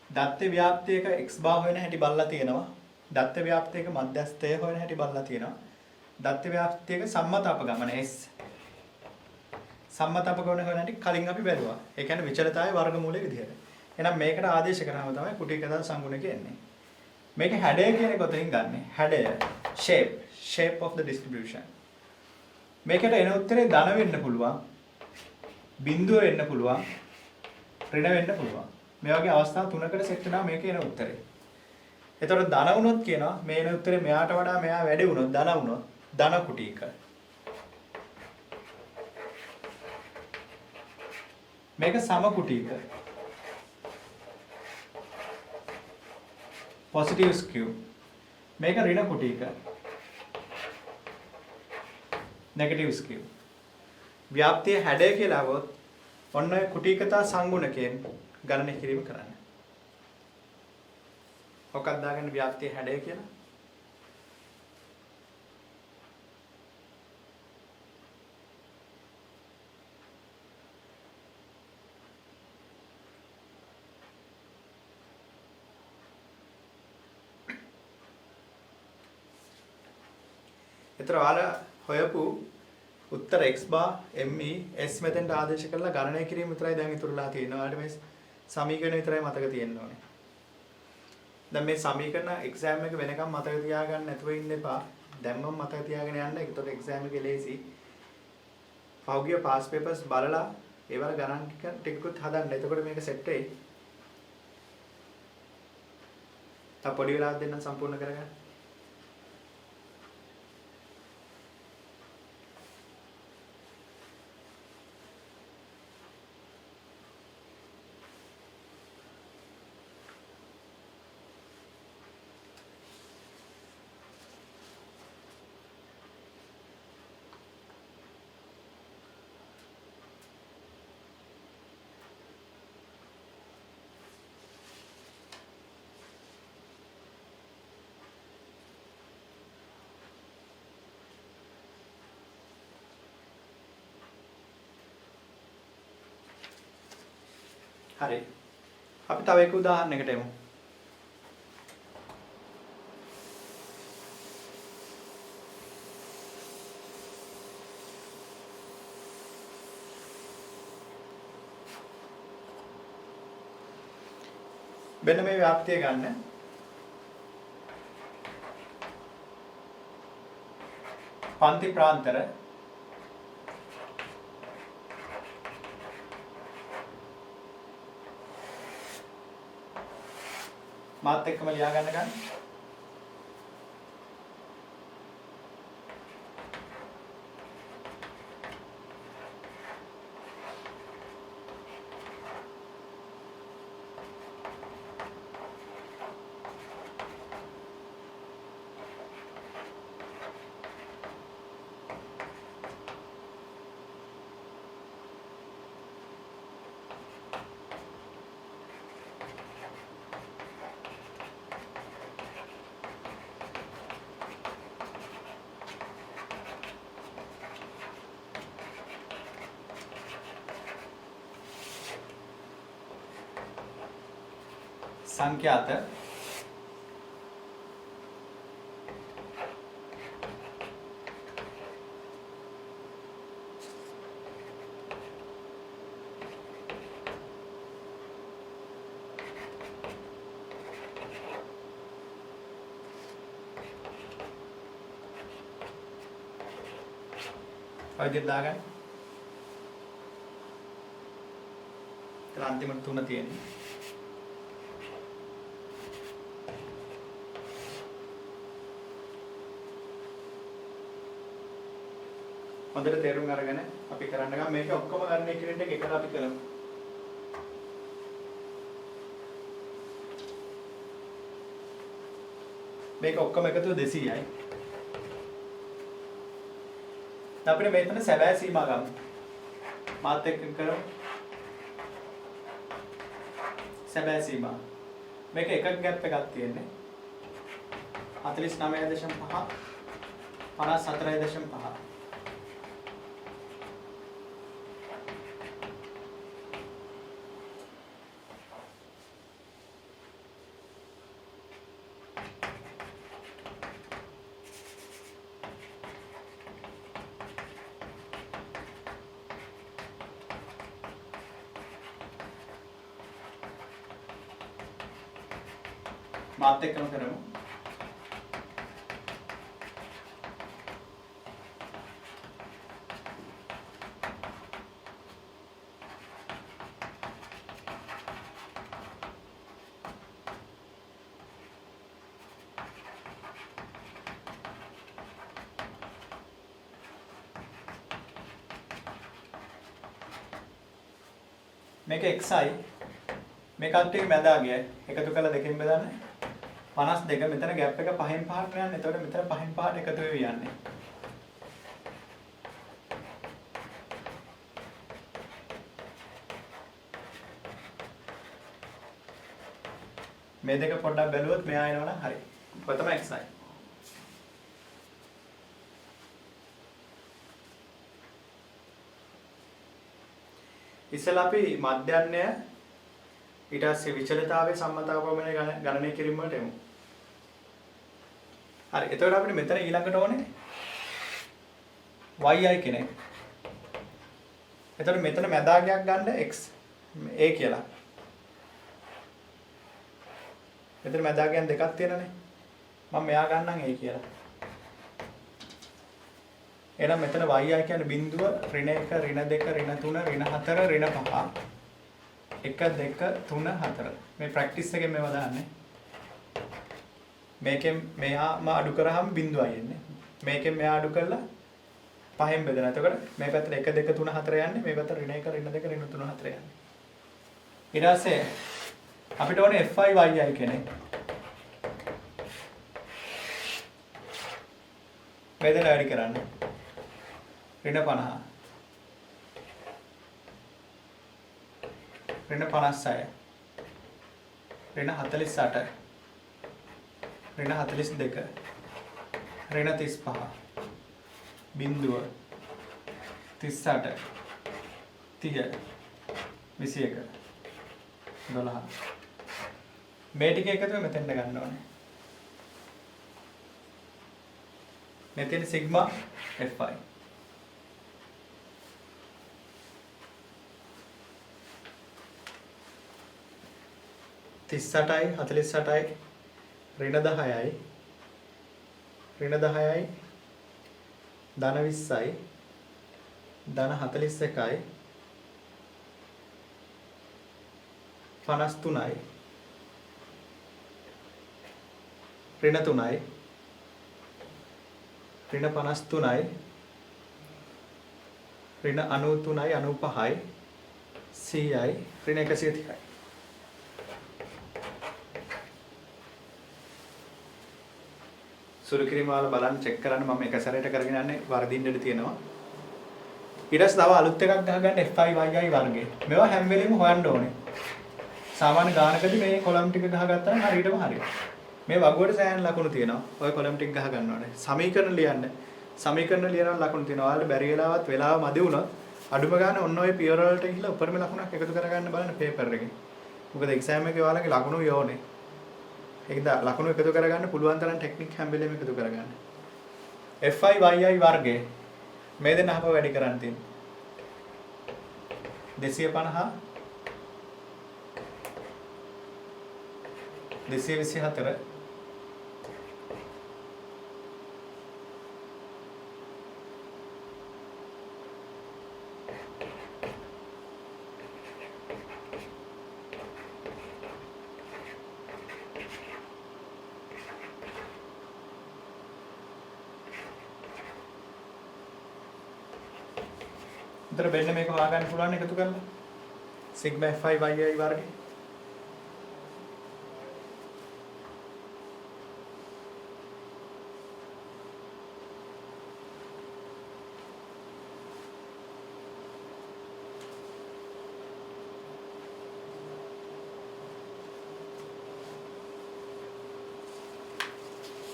දත්ත ව්‍යාප්තියක x bar හොයන හැටි බලලා තියෙනවා. දත්ත ව්‍යාප්තියක මධ්‍යස්ථය හොයන හැටි බලලා තියෙනවා. දත්ත ව්‍යාප්තියක සම්මත අපගමන s සම්මත අපගමන හොයන හැටි කලින් අපි බැලුවා. ඒ කියන්නේ විචලතාවයේ වර්ගමූලයේ විදිහට. එහෙනම් මේකට ආදේශ කරාම තමයි කුටිකතා සංගුණකය එන්නේ. මේක හැඩය කියන එක කොතනින් ගන්නෙ? හැඩය shape of the distribution. මේකට එන උත්තරේ ධන වෙන්න පුළුවන්. බිඳුව වෙන්න පුළුවන්. ඍණ වෙන්න පුළුවන්. මේ වගේ අවස්ථා තුනකට සෙට් වෙනවා මේකේ එන උත්තරේ. එතකොට ධන වුණොත් කියනවා මේ එන උත්තරේ මෙයාට වඩා මෙයා වැඩි වුණොත් ධන වුණොත් ධන කුටික. මේක සම කුටික. positive skew. මේක ඍණ කුටික. negative skew. ව්‍යාප්තිය හැඩය කියලා આવොත් ඔන්න ඔය කුටිකතා සංගුණකයෙන් ගණනය කිරීම කරන්න. ඔකක් දාගන්න ව්‍යාප්තිය හැඩය කියලා. ඒතර ඔයාලා හොයපු උත්තර x bar me s මෙතෙන්ට ආදේශ කරලා ගණනය කිරීම විතරයි දැන් ඉතුරුලා තියෙනවා. ඔයාලට මේ සමීකරණ විතරයි මතක තියෙන්න ඕනේ. දැන් මේ සමීකරණ එක්සෑම් එක වෙනකම් මතක තියාගන්න නැතුව ඉන්න එපා. දැන්ම මතක තියාගෙන යන්න. ඒකට එක්සෑම් එකේ ලේසි. පහුගිය පාස් පේපර්ස් බලලා ඒවල ගණන් ටිකකුත් හදන්න. එතකොට මේක සෙට් වෙයි. තා පොඩි වෙලාවක් දෙන්න සම්පූර්ණ කරගන්න. හරි. අපි තව එක උදාහරණයකට එමු. මෙන්න මේ ව්‍යාප්තිය ගන්න. පන්ති ප්‍රාන්තර මාත් එක්කම ලියා ගන්න. සංඛ්‍යාත ඔය විදිහට දාගන්න. ඒතර අන්තිමට 3 තියෙන්නේ. හොඳට තේරුම් අරගෙන අපි කරන්න ගමු. මේක ඔක්කොම ගන්න එකිනෙට එකට අපි කරමු. මේක ඔක්කොම එකතු 200යි. අපිට මෙතන සැබෑ සීමා ගමු. මාත් එක්ක කරමු. සැබෑ සීමා. මේක එකක් ගැප් එකක් තියෙන්නේ. 49.5 54.5. මාත් එක්කම කරමු. මේක xi මේකත් ටික මැදාගියයි. එකතු කරලා දෙකෙන් බෙදන්න. 52 මෙතන ગેප් එක 5න් 5ට යන්නේ. එතකොට මෙතන 5න් 5ට එකතු වෙවි යන්නේ. මේ දෙක පොඩ්ඩක් බැලුවොත් මෙයා එනවනම් හරි. ඔය තමයි xi. ඉස්සෙල්ලා අපි මධ්‍යන්‍ය ඊට පස්සේ විචලිතාවයේ සම්මතාවපමණය ගණනය කිරීම වලට එමු. හරි. එතකොට අපිට මෙතන ඊළඟට ඕනේ yi කෙනෙක්. එතකොට මෙතන මැදාගයක් ගන්න x a කියලා. මෙතන මැදාගයන් දෙකක් තියෙනනේ. මම මෙයා ගන්නම් a කියලා. එහෙනම් මෙතන yi කියන්නේ බිඳුව ඍණ 1 ඍණ 2 ඍණ 3 ඍණ 4 ඍණ 5 1 2 3 4 මේ ප්‍රැක්ටිස් එකෙන් මේවා දාන්නේ. මේකෙන් මෙයාම අඩු කරාම බිඳුවයි එන්නේ. මේකෙන් මෙයා අඩු කරලා 5න් බෙදලා. එතකොට මේ පැත්තට 1 2 3 4 යන්නේ. මේ පැත්තට ඍණ 1 ඍණ 2 ඍණ 3 4 යන්නේ. ඊට පස්සේ අපිට ඕනේ fi yi කෙනෙක්. බෙදලා වැඩි කරන්න. ඍණ 50 ඍණ 56 ඍණ 48 ඍණ 42 ඍණ 35 බිඳුව 38 30 21 12 මේ ටික එකතු මෙතෙන්ට ගන්න ඕනේ. මෙතන සිග්මා fi 38යි 48යි ඍණ 10යි ඍණ 10යි ධන 20යි ධන 41යි 53යි ඍණ 3යි ඍණ 53යි ඍණ 93යි 95යි 100යි ඍණ 130යි. සුළු කිරීම වල බලන්න චෙක් කරන්න. මම එක සැරේට කරගෙන යන්නේ වර්ධින්න ඉඩ තියෙනවා. ඊට පස්සේ තව අලුත් එකක් ගහගන්න fi yi වර්ගය. මේවා හැම වෙලෙම හොයන්න ඕනේ. සාමාන්‍ය ගානකදී මේ කොලම් ටික ගහගත්තාම හරියටම හරියනවා. මේ වගුවට සෑහෙන ලකුණු තියෙනවා. ඔය කොලම් ටික ගහ ගන්න ඕනේ. සමීකරණ ලියන්න. සමීකරණ ලියන ලකුණු තියෙනවා. ඔයාලට බැරි වෙලාවත් වෙලාව මදි වුණොත් අඩුම ගානේ ඔන්න ඔය පියවර වලට ගිහිල්ලා උපරිම ලකුණක් එකතු කරගන්න බලන්න පේපර් එකේ. මොකද එක්සෑම් එකේ ඔයාලගේ ලකුණු යෝනේ. ඒකද ලකුණු එකතු කරගන්න පුළුවන් තරම් ටෙක්නික් හැම වෙලේම එකතු කරගන්න. fi yi වර්ගය මේ දෙන්න අපව වැඩි කරන්න තියෙනවා. 250 224 224 උතර බෙන්න මේක හොයාගන්න පුළුවන් එකතු කරලා. සිග්මා fi yi වර්ගය.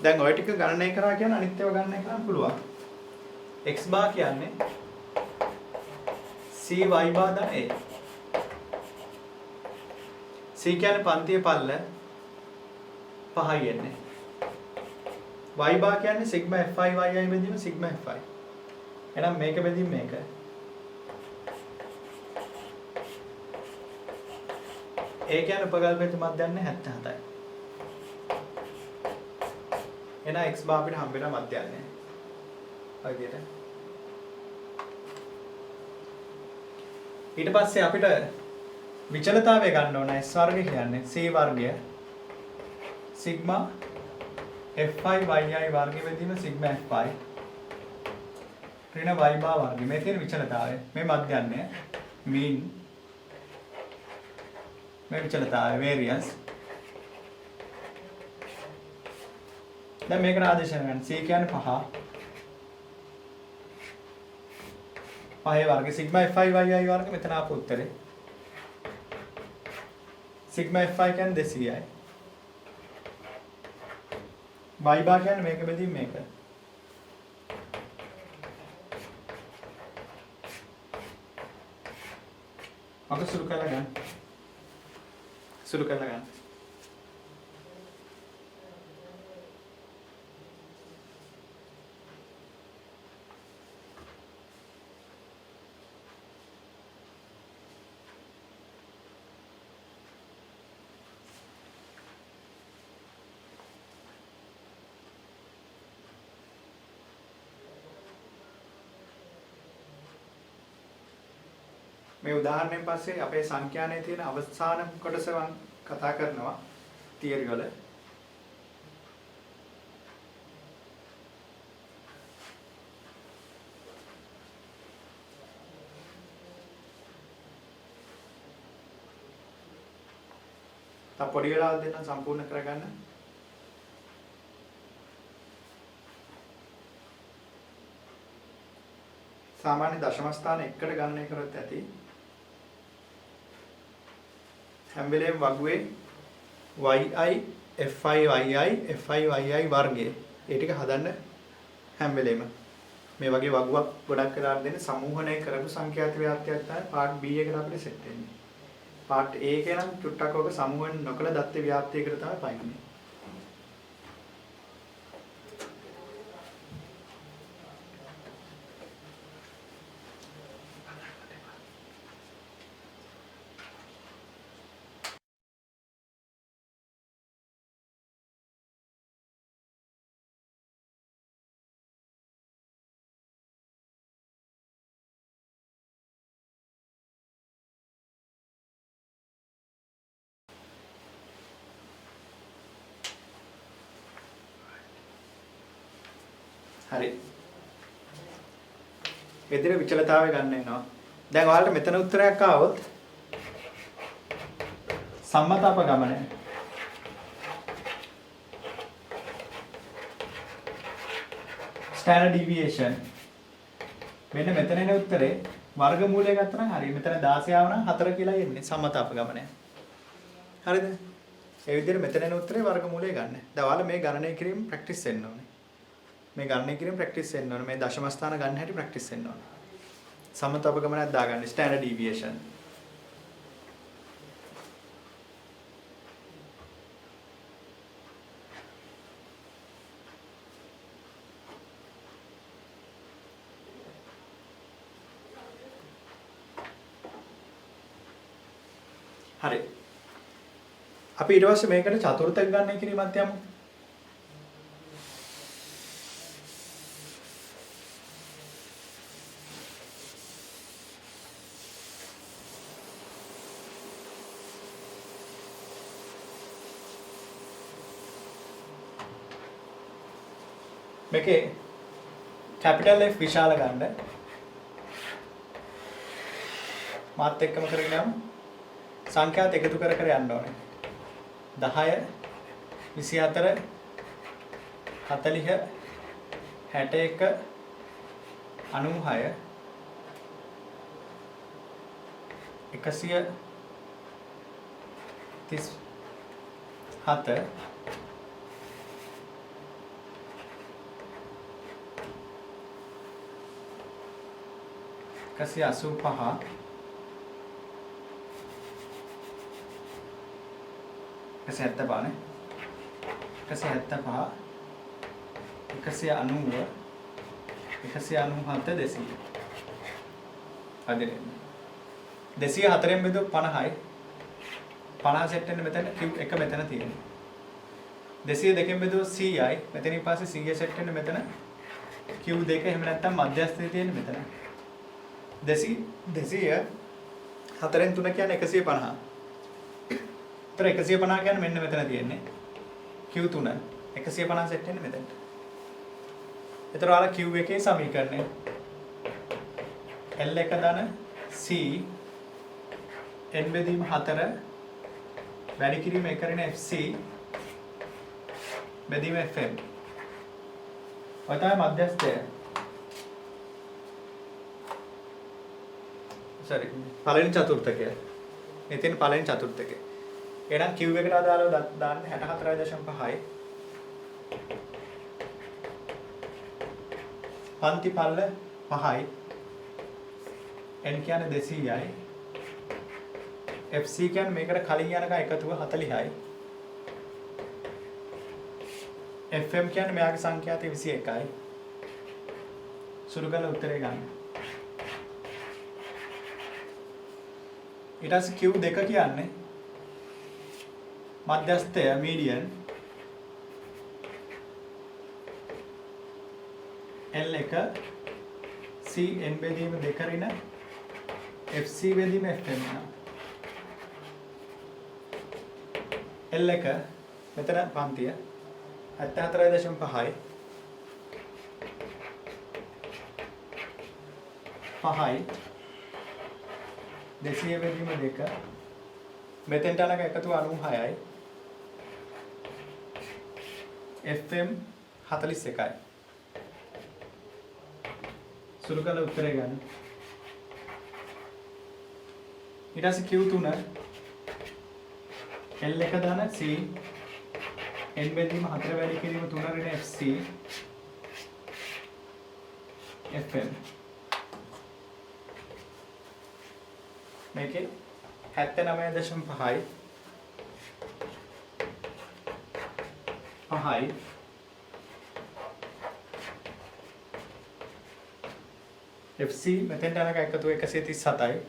දැන් ඔය ටික ගණනය කරා කියන්නේ අනිත් ඒවා ගණනය කරන්න පුළුවන්. x bar කියන්නේ c y bar දන a. c කියන්නේ පන්තියේ පල්ල 5යි එන්නේ. y bar කියන්නේ sigma fi yi බෙදීම sigma fi. එහෙනම් මේක බෙදීම මේක. a කියන්නේ උපකල්පිත මධ්‍යන්නේ 77යි. එහෙනම් x bar අපිට හම්බ වෙන මධ්‍යන්නේ. ඔය විදිහට. ඊට පස්සේ අපිට විචලතාවය ගන්න ඕන s වර්ගය කියන්නේ c වර්ගය sigma fi yi වර්ගය බෙදීම sigma fi ඍණ y bar වර්ගය. මේ තියෙන විචලතාවය. මේ මධ්‍යන්නේ mean මේ විචලතාවය variance. දැන් මේකට ආදේශ ගන්න. c කියන්නේ 5. 5 වර්ගය sigma fi yi වර්ගය මෙතන ආපු උත්තරේ. sigma fi කියන්නේ 200යි. y bar කියන්නේ මේක බෙදීම මේක. අපිට සුළු කරලා ගන්න. සුළු කරලා ගන්න. මේ උදාහරණයෙන් පස්සේ අපේ සංඛ්‍යානයේ තියෙන අවසාන කොටස කතා කරනවා තියරි වල. තා පොඩි වෙලාවක් දෙන්න සම්පූර්ණ කරගන්න. සාමාන්‍ය දශම ස්ථාන එකට ගණනය කරොත් ඇති. හැම වෙලේම වගුවේ yi fi yi වර්ගය ඒ ටික හදන්න හැම වෙලේම මේ වගේ වගුවක් ගොඩක් වෙලාවට දෙන්නේ සමූහණය කරපු සංඛ්‍යාත ව්‍යාප්තියක් තමයි පාර්ට් B එකට අපිට සෙට් වෙන්නේ. පාර්ට් A එකේ නම් චුට්ටක් ඔක සමූහණ නොකළ දත්ත ව්‍යාප්තියකට තමයි පයින්නේ. හරි. එදින විචලතාවය ගන්න වෙනවා. දැන් ඔයාලට මෙතන උත්තරයක් ආවොත් සම්මත අපගමනය. ස්ටෑන්ඩඩ් ඩීවියේෂන්. මෙන්න මෙතන එන උත්තරේ වර්ගමූලය ගත්තා නම් හරි. මෙතන 16 ආව නම් 4 කියලා එන්නේ සම්මත අපගමනය. හරිද? ඒ විදිහට මෙතන එන උත්තරේ වර්ගමූලය ගන්න. දැන් ඔයාලා මේ ගණනය කිරීම ප්‍රැක්ටිස් වෙන්න ඕනේ. මේ ගණනය කිරීම ප්‍රැක්ටිස් වෙන්න ඕනේ. මේ දශම ස්ථාන ගන්න හැටි ප්‍රැක්ටිස් වෙන්න ඕනේ. සම්මත අපගමනයක් දාගන්න ස්ටෑන්ඩඩ් ඩීවියේෂන්. හරි. අපි ඊට පස්සේ මේකට චතුර්ථක ගණනය කිරීමත් යමු. මේකේ කැපිටල් F විශාල ගන්න මාත් එක්කම කරගෙන යමු. සංඛ්‍යාත එකතු කර කර යන්න ඕනේ. 10 24 40 61 96 137 185 175 නේ 175 190 197 200 අදිනේ 204න් බෙදුව 50යි 50 සෙට් වෙන මෙතන Q එක මෙතන තියෙනවා 202න් බෙදුව 100යි මෙතනින් පස්සේ 100 සෙට් වෙන මෙතන Q2 එහෙම නැත්නම් මධ්‍යස්ථයේ තියෙන මෙතන 200 4න් 3 කියන්නේ 150 ඒතර 150 කියන්නේ මෙන්න මෙතන තියෙන්නේ Q3 150 සෙට් වෙන්නේ මෙතනට ඒතර ඔයාලා Q1 සමීකරණය L1 ධන C n බෙදීම 4 වැඩි කිරීම 1 කරන FC බෙදීම FM ඔය තමයි මධ්‍යස්ථය පළවෙනි චතුර්ථකය. එතෙන් පළවෙනි චතුර්ථකය. එහෙනම් Q එකට අදාළව දාන්න 64.5යි. පන්ති පල්ල 5යි. N කියන්නේ 200යි. FC කියන්නේ මේකට කලින් යනක එකතුව 40යි. FM කියන්නේ මෙයාගේ සංඛ්‍යාත 21යි. සුළු කරලා උත්තරේ ගන්න. ඊට පස්සේ Q2 කියන්නේ මධ්‍යස්ථය median L1 C n බෙදීම 2 රින FC බෙදීම FM L1 මෙතන පන්තිය 74.5යි 5යි 200 බෙදීම 2 මෙතෙන්ට අනක එකතු 96යි FM 41යි සුළු කළ උත්තරේ ගන්න ඊට පස්සේ Q3 L1 ධන C n බෙදීම 4 වැඩි කිරීම 3 රින FC FM මේකේ 79.5යි 5යි FC මෙතෙන්ට යනක එකතු 137යි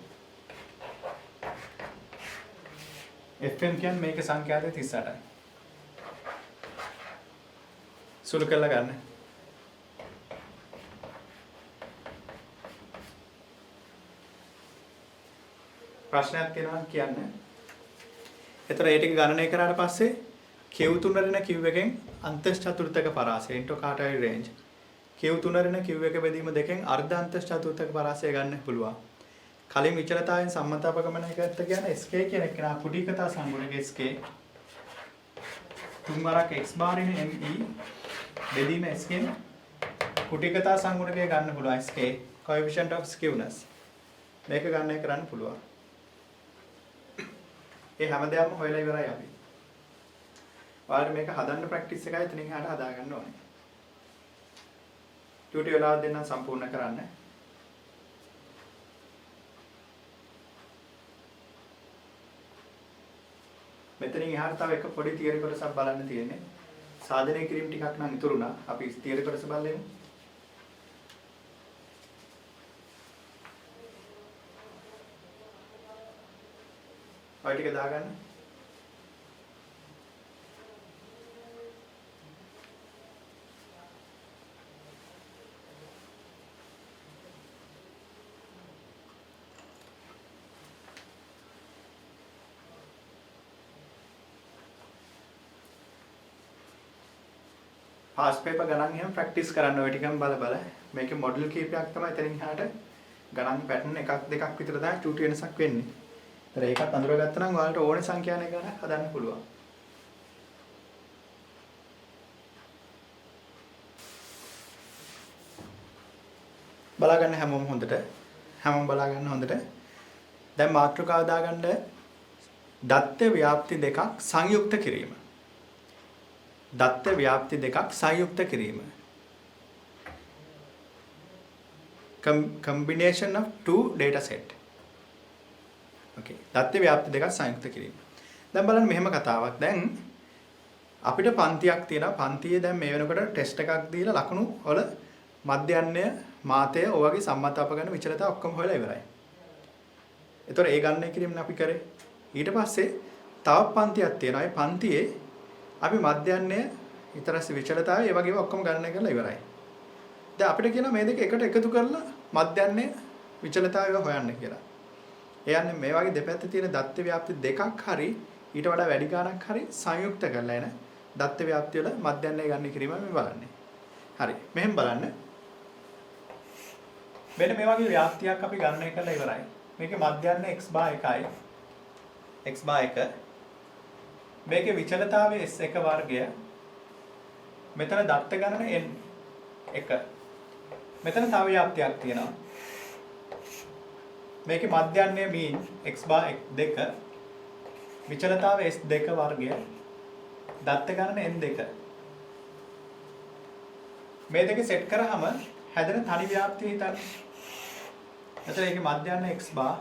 FM කියන්නේ මේක සංඛ්‍යාත 38යි සුළු කරලා ගන්න ප්‍රශ්නයක් තියෙනවා කියන්න. ඒතර ඒ ටික ගණනය කරාට පස්සේ Q3 රින Q1 අන්තස් චතුර්ථක පරාසය into කාටයි Range Q3 රින Q1 බෙදීම දෙකෙන් අර්ධ අන්තස් චතුර්ථක පරාසය ගන්න පුළුවන්. කලින් විචලතාවෙන් සම්මතාපගමනය කරත් කියන්නේ SK කියන එක නා කුඩිකතා සංගුණක SK තුන් වරක් x bar ඉන ME බෙදීම SK කුඩිකතා සංගුණකය ගන්න පුළුවන් SK coefficient of skewness මේක ගන්නය කරන්න පුළුවන්. ඒ හැමදේම හොයලා ඉවරයි අපි. ඔයාලට මේක හදන්න ප්‍රැක්ටිස් එකයි එතනින් එහාට හදා ගන්න ඕනේ. ටියුටර් වෙලාවක් දෙන්නම් සම්පූර්ණ කරන්න. මෙතනින් එහාට තව එක පොඩි තියරි කොටසක් බලන්න තියෙන්නේ. සාධනය කිරීම ටිකක් නම් ඉතුරුණා. අපි තියරි කොටස බලමු. ඔය ටික දාගන්න. පාස් පේපර් ගණන් එහෙම ප්‍රැක්ටිස් කරන්න ඔය ටිකම බල බල මේකේ මොඩල් කීපයක් තමයි එතනින් එහාට ගණන් පැටර්න් එකක් දෙකක් විතර තමයි චූටි වෙනසක් වෙන්නේ. ඒතර ඒකත් අඳුරගත්තා නම් ඔයාලට ඕනේ සංඛ්‍යාන ගණන් හදන්න පුළුවන්. බලා ගන්න හැමෝම හොඳට. හැමෝම බලා ගන්න හොඳට. දැන් මාතෘකාව දාගන්න දත්ත ව්‍යාප්ති දෙකක් සංයුක්ත කිරීම. දත්ත ව්‍යාප්ති දෙකක් සංයුක්ත කිරීම. combination of two data set. Okay. දත්ත ව්‍යාප්ති දෙකක් සංයුක්ත කිරීම. දැන් බලන්න මෙහෙම කතාවක්. දැන් අපිට පන්තියක් තියෙනවා. පන්තියේ දැන් මේ වෙනකොට ටෙස්ට් එකක් දීලා ලකුණු වල මධ්‍යයන්ය මාතය ඔයගේ සම්මත අපගන්න විචලතා ඔක්කොම හොයලා ඉවරයි. ඒතකොට ඒ ගණනය කිරීම අපි කරේ. ඊට පස්සේ තව පන්තියක් තියෙනවා. ඒ පන්තියේ අපි මධ්‍යයන්ය ඊතරස් විචලතාවය ඒ වගේම ඔක්කොම ගණනය කරලා ඉවරයි. දැන් අපිට කියනවා මේ දෙක එකට එකතු කරලා මධ්‍යයන්ය විචලතාවය හොයන්න කියලා. ඒ යන්නේ මේ වගේ දෙපැත්තේ තියෙන දත්ත ව්‍යාප්ති දෙකක් හරි ඊට වඩා වැඩි ගණනක් හරි සංයුක්ත කරලා එන දත්ත ව්‍යාප්ති වල මධ්‍යයන්ය ගන්න කිරීම මේ බලන්නේ. හරි. මෙහෙම බලන්න. මෙන්න මේ වගේ ව්‍යාප්තියක් අපි ගණනය කරලා ඉවරයි. මේකේ මධ්‍යයන්ය x/1යි. x/1 මේකේ විචලතාවය s1 වර්ගය. මෙතන දත්ත ගණන n1. මෙතන තව ව්‍යාප්තියක් තියෙනවා. මේකේ මධ්‍යයන්ය mean x/2 විචලතාවය s2 වර්ගය. දත්ත ගණන n2. මේ දෙක සෙට් කරාම හැදෙන තනි ව්‍යාප්තිය හිතන්න. එතන ඒකේ මධ්‍යයන්ය x bar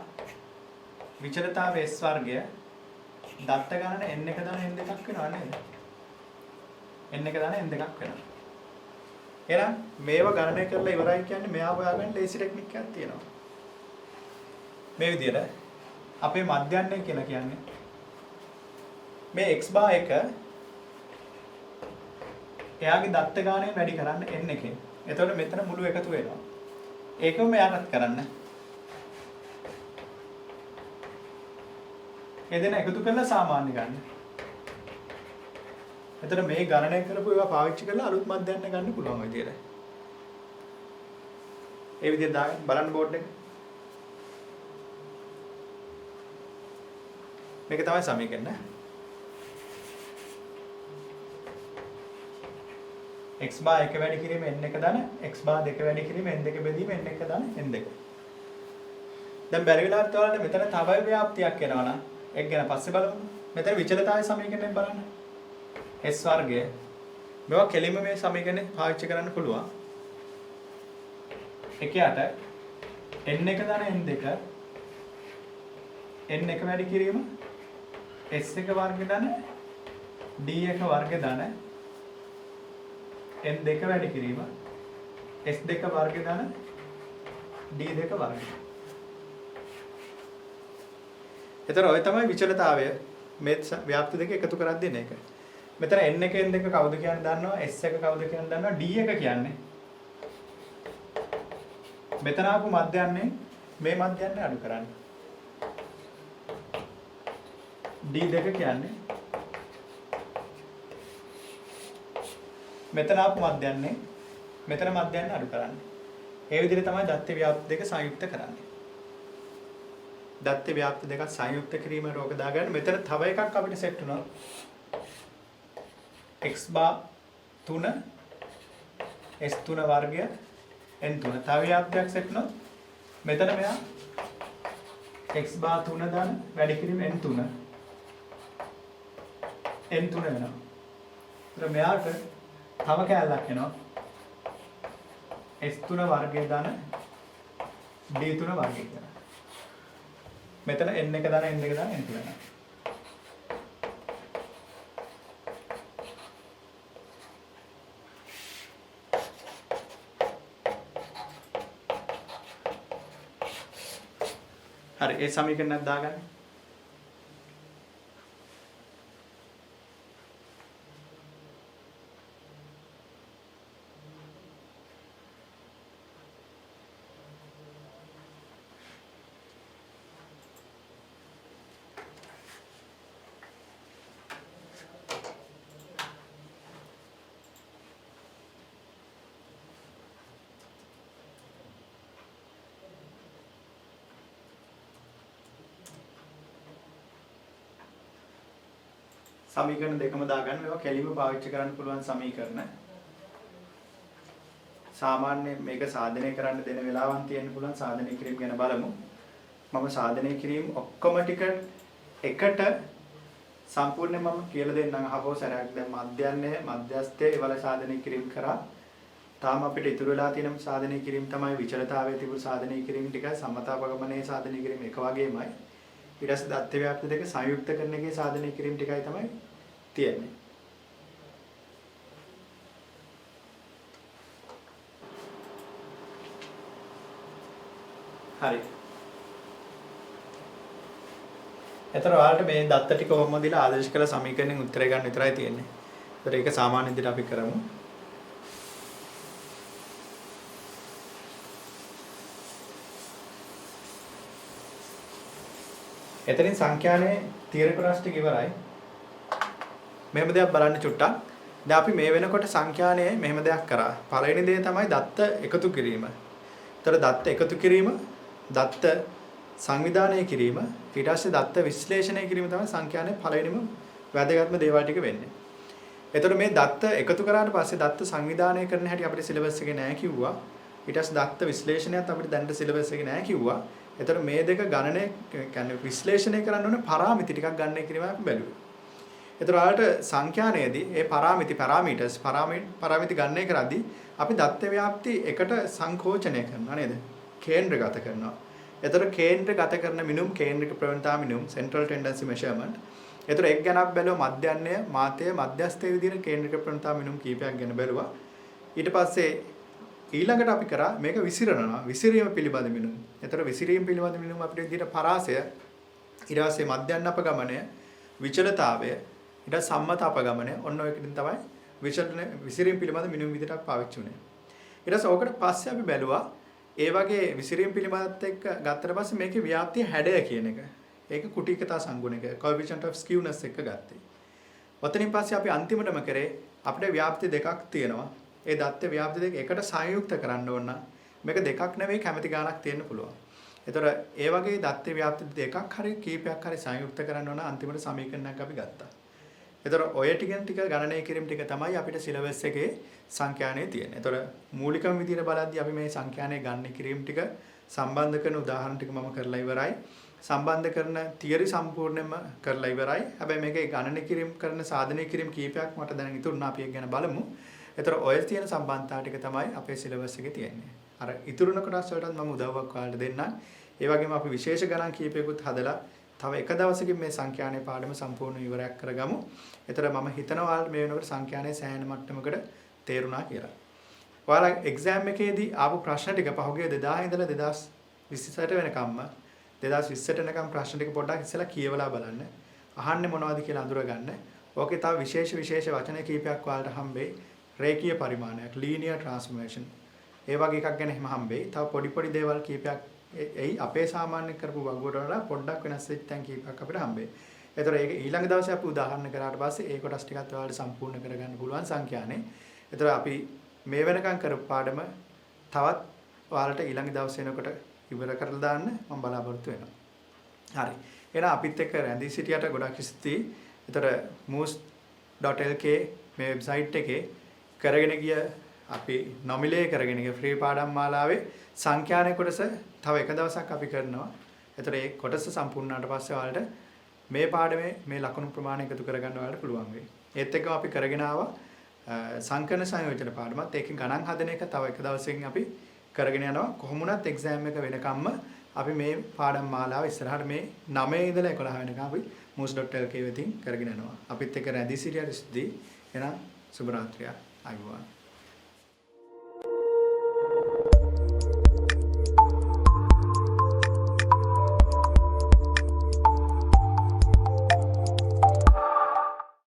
විචලතාවය s වර්ගය දත්ත ගණන n1 දාන n2ක් වෙනවා නේද? n1 දාන n2ක් වෙනවා. එහෙනම් මේව ගණනය කරලා ඉවරයි කියන්නේ මෙයා හොයාගන්න ලේසි ටෙක්නික් එකක් තියෙනවා. මේ විදිහට අපේ මධ්‍යයන්ය කියලා කියන්නේ මේ x bar 1 එයාගේ දත්ත ගාණයෙන් වැඩි කරන්න n එකෙන්. එතකොට මෙතන මුළු එකතු වෙනවා. ඒකම මෙයාටත් කරන්න. ඒ දෙන එකතු කරලා සාමාන්‍ය ගන්න. එතකොට මේ ගණනය කරපු ඒවා පාවිච්චි කරලා අලුත් මධ්‍යයන්ය ගන්න පුළුවන් විදියට. ඒ විදිහට දාන්න බලන්න බෝඩ් එක. මේක තමයි සමීකරණ. x/1 වැඩි කිරීම n1 දාන x/2 වැඩි කිරීම n2 බෙදීම n1 දාන n2. දැන් බැරි වෙලාවට ඔයාලට මෙතන තව ව්‍යාප්තියක් එනවා නම් ඒක ගැන පස්සේ බලමු. මෙතන විචලතාවය සමීකරණයෙන් බලන්න. s වර්ගය මේවා කෙලින්ම මේ සමීකරණය පාවිච්චි කරන්න පුළුවන්. එකයට n1 දාන n2 n1 වැඩි කිරීම s1 වර්ග දාන d1 වර්ග දාන n2 වැඩි කිරීම s2 වර්ග දාන d2 වර්ග. එතන ඔය තමයි විචලතාවය මේ ව්‍යාප්ති දෙක එකතු කරද්දී එන එක. මෙතන n1 n2 කවුද කියන්නේ දන්නවා s1 කවුද කියන්නේ දන්නවා d1 කියන්නේ. මෙතන ආපු මධ්‍යයන්යෙන් මේ මධ්‍යයන්ය අඩු කරන්න. d2 කියන්නේ මෙතන ආපු මධ්‍යයන්යෙන් මෙතන මධ්‍යයන්ය අඩු කරන්න. ඒ විදිහට තමයි දත්ත ව්‍යාප්ති දෙක සංයුක්ත කරන්නේ. දත්ත ව්‍යාප්ති දෙක සංයුක්ත කිරීම රෝග දාගන්න. මෙතන තව එකක් අපිට සෙට් වුණා. x/3 s3 වර්ගය n3. තව ව්‍යාප්තියක් සෙට් වුණා. මෙතන මෙයා x/3 දාන වැඩි කිරීම n3 වෙනවා. ඒතර මෙයාට තව කැලලක් එනවා. s3 වර්ගය දාන d3 වර්ගය කියලා. මෙතන n1 දාන n2 දාන n3 වෙනවා. හරි ඒ සමීකරණයක් දාගන්න. සමීකරණ දෙකම දාගන්න. මේවා කෙලින්ම පාවිච්චි කරන්න පුළුවන් සමීකරණ. සාමාන්‍ය මේක සාධනය කරන්න දෙන වෙලාවන් තියෙන්න පුළුවන්. සාධනය කිරීම ගැන බලමු. මම සාධනය කිරීම ඔක්කොම ටික එකට සම්පූර්ණයෙන් මම කියලා දෙන්නම් අහපුව සැරයක්. දැන් මධ්‍යන්නේ මධ්‍යස්ථයේ ඒවල සාධනය කිරීම කරා. තාම අපිට ඉතුරු වෙලා තියෙන සාධනය කිරීම තමයි විචලතාවයේ තිබුණු සාධනය කිරීම ටික සමතාපගමනයේ සාධනය කිරීම එක වගේමයි. ඊට පස්සේ දත්ත ව්‍යාප්ති දෙක සංයුක්ත කරන එකේ සාධනය කිරීම ටිකයි තමයි තියෙන්නේ. හරි. එතන ඔයාලට මේ දත්ත ටික කොහොමද දීලා ආදේශ කළ සමීකරණෙන් උත්තරය ගන්න විතරයි තියෙන්නේ. ඒතර ඒක සාමාන්‍ය විදිහට අපි කරමු. එතනින් සංඛ්‍යානේ තීරක රාශි ටික ඉවරයි. මෙහෙම දෙයක් බලන්න චුට්ටක්. දැන් අපි මේ වෙනකොට සංඛ්‍යානේ මෙහෙම දෙයක් කරා. පළවෙනි දේ තමයි දත්ත එකතු කිරීම. ඒතර දත්ත එකතු කිරීම, දත්ත සංවිධානය කිරීම, ඊට පස්සේ දත්ත විශ්ලේෂණය කිරීම තමයි සංඛ්‍යානේ පළවෙනිම වැදගත්ම දේවල් ටික වෙන්නේ. ඒතර මේ දත්ත එකතු කරාට පස්සේ දත්ත සංවිධානය කරන හැටි අපිට සිලබස් එකේ නෑ කිව්වා. ඊට පස්සේ දත්ත විශ්ලේෂණයත් අපිට දැනට සිලබස් එකේ නෑ කිව්වා. ඒතර මේ දෙක ගණනය කියන්නේ විශ්ලේෂණය කරන්න ඕනේ පාරාමිති ටිකක් ගන්න කිරීම අපි බැලුවේ. ඒතර ඔයාලට සංඛ්‍යානයේදී ඒ පාරාමිති ගණනය කරද්දී අපි දත්ත ව්‍යාප්ති එකට සංකෝචනය කරනවා නේද? කේන්ද්‍රගත කරනවා. ඒතර කේන්ද්‍රගත කරන මිනුම් කේන්ද්‍රික ප්‍රවණතා මිනුම් central tendency measurement. ඒතර එක් ගැනක් බැලුවා මධ්‍යන්නේ මාතය මධ්‍යස්ථයේ විදිහට කේන්ද්‍රික ප්‍රවණතා මිනුම් කීපයක් ගැන බැලුවා. ඊට පස්සේ ඊළඟට අපි කරා මේක විසිරනවා. විසිරීම පිළිබඳ මිනුම්. ඒතර විසිරීම පිළිබඳ මිනුම් අපිට විදිහට පරාසය ඊට පස්සේ මධ්‍යන්න අපගමනය විචලතාවය ඊට සම්මත අපගමනය ඔන්න ඔයකින් තමයි විසිරීම පිළිබඳ මිනුම් විදිහට පාවිච්චි වුනේ. ඊට පස්සේ ඕකට පස්සේ අපි බැලුවා ඒ වගේ විසිරීම පිළිබඳත් එක්ක ගත්තට පස්සේ මේකේ ව්‍යාප්තිය හැඩය කියන එක. ඒක කුටිකතා සංගුණක coefficient of skewness එක ගත්තේ. ඔතනින් පස්සේ අපි අන්තිමටම කරේ අපිට ව්‍යාප්ති දෙකක් තියෙනවා. ඒ දත්ත ව්‍යාප්ති දෙක එකට සංයුක්ත කරන්න ඕන නම් මේක දෙකක් නෙවෙයි කැමැති ගාණක් තියෙන්න පුළුවන්. ඒතර ඒ වගේ දත්ත ව්‍යාප්ති දෙකක් හරි කීපයක් හරි සංයුක්ත කරන්න ඕන අන්තිමට සමීකරණයක් අපි ගත්තා. ඒතර ඔය ටික ගණනය කිරීම ටික තමයි අපිට සිලබස් එකේ සංඛ්‍යානේ තියෙන්නේ. ඒතර මූලිකම විදිහට බලද්දී අපි මේ සංඛ්‍යානේ ගණනය කිරීම ටික සම්බන්ධ කරන උදාහරණ ටික මම කරලා ඉවරයි. සම්බන්ධ කරන තියරි සම්පූර්ණයෙන්ම කරලා ඉවරයි. හැබැයි මේකේ ගණනය කිරීම කරන සාධනය කිරීම කීපයක් මට දැන් ඉතුරුනා අපි ඒක ගැන බලමු. ඒතර ඔය තියෙන සම්බන්ධතා ටික තමයි අපේ සිලබස් එකේ තියෙන්නේ. අර ඉතුරුන කොටස් වලටත් මම උදව්වක් ඔයාලට දෙන්නම්. ඒ වගේම අපි විශේෂ ගණන් කීපයකුත් හදලා තව එක දවසකින් මේ සංඛ්‍යානේ පාඩම සම්පූර්ණ ඉවරයක් කරගමු. ඒතර මම හිතනවා ඔයාලට මේ වෙනකොට සංඛ්‍යානේ සෑහෙන මට්ටමකට තේරුණා කියලා. ඔයාලා එක්සෑම් එකේදී ආපු ප්‍රශ්න ටික පහුගිය 2000 ඉඳලා 2020ට වෙනකම්ම 2020ට වෙනකම් ප්‍රශ්න ටික පොඩ්ඩක් ඉස්සෙල්ලා කියවලා බලන්න. අහන්නේ මොනවද කියලා අඳුරගන්න. ඕකේ තව විශේෂ වචන කීපයක් ඔයාලට හම්බෙයි. රේඛීය පරිමාණයක් linear transformation ඒ වගේ එකක් ගැන එහෙම හම්බෙයි. තව පොඩි දේවල් කීපයක් එයි අපේ සාමාන්‍ය කරපු වගුවට වඩා පොඩ්ඩක් වෙනස් වෙච්ච තැන් කීපයක් අපිට හම්බෙයි. ඒතර ඒක ඊළඟ දවසේ අපි උදාහරණ කරාට පස්සේ ඒ කොටස් ටිකත් ඔයාලට සම්පූර්ණ කරගන්න පුළුවන් සංඛ්‍යානේ. ඒතර අපි මේ වෙනකන් කරපු පාඩම තවත් ඔයාලට ඊළඟ දවසේ එනකොට ඉවර කරලා දාන්න මම බලාපොරොත්තු වෙනවා. හරි. එහෙනම් අපිත් එක්ක රැඳී සිටියට ගොඩක් ස්තුතියි. ඒතර moose.lk මේ වෙබ්සයිට් එකේ කරගෙන ගිය අපි නොමිලේ කරගෙන ගිය ෆ්‍රී පාඩම් මාලාවේ සංඛ්‍යානේ කොටස තව එක දවසක් අපි කරනවා. ඒතර ඒ කොටස සම්පූර්ණ වුණාට පස්සේ ඔයාලට මේ පාඩමේ මේ ලකුණු ප්‍රමාණය එකතු කරගන්න ඔයාලට පුළුවන් වෙයි. ඒත් එක්කම අපි කරගෙන ආවා සංකරණ සංයෝජන පාඩමත් ඒකෙන් ගණන් හදන එක තව එක දවසකින් අපි කරගෙන යනවා. කොහොම වුණත් එක්සෑම් එක වෙනකම්ම අපි මේ පාඩම් මාලාව ඉස්සරහට මේ 9 ඉඳලා 11 වෙනකම් අපි moose.lk වෙතින් කරගෙන යනවා. අපිත් එක්ක රැඳී සිටියට ස්තුතියි. එහෙනම් සුබ රාත්‍රියක්. ආයුබෝවන්.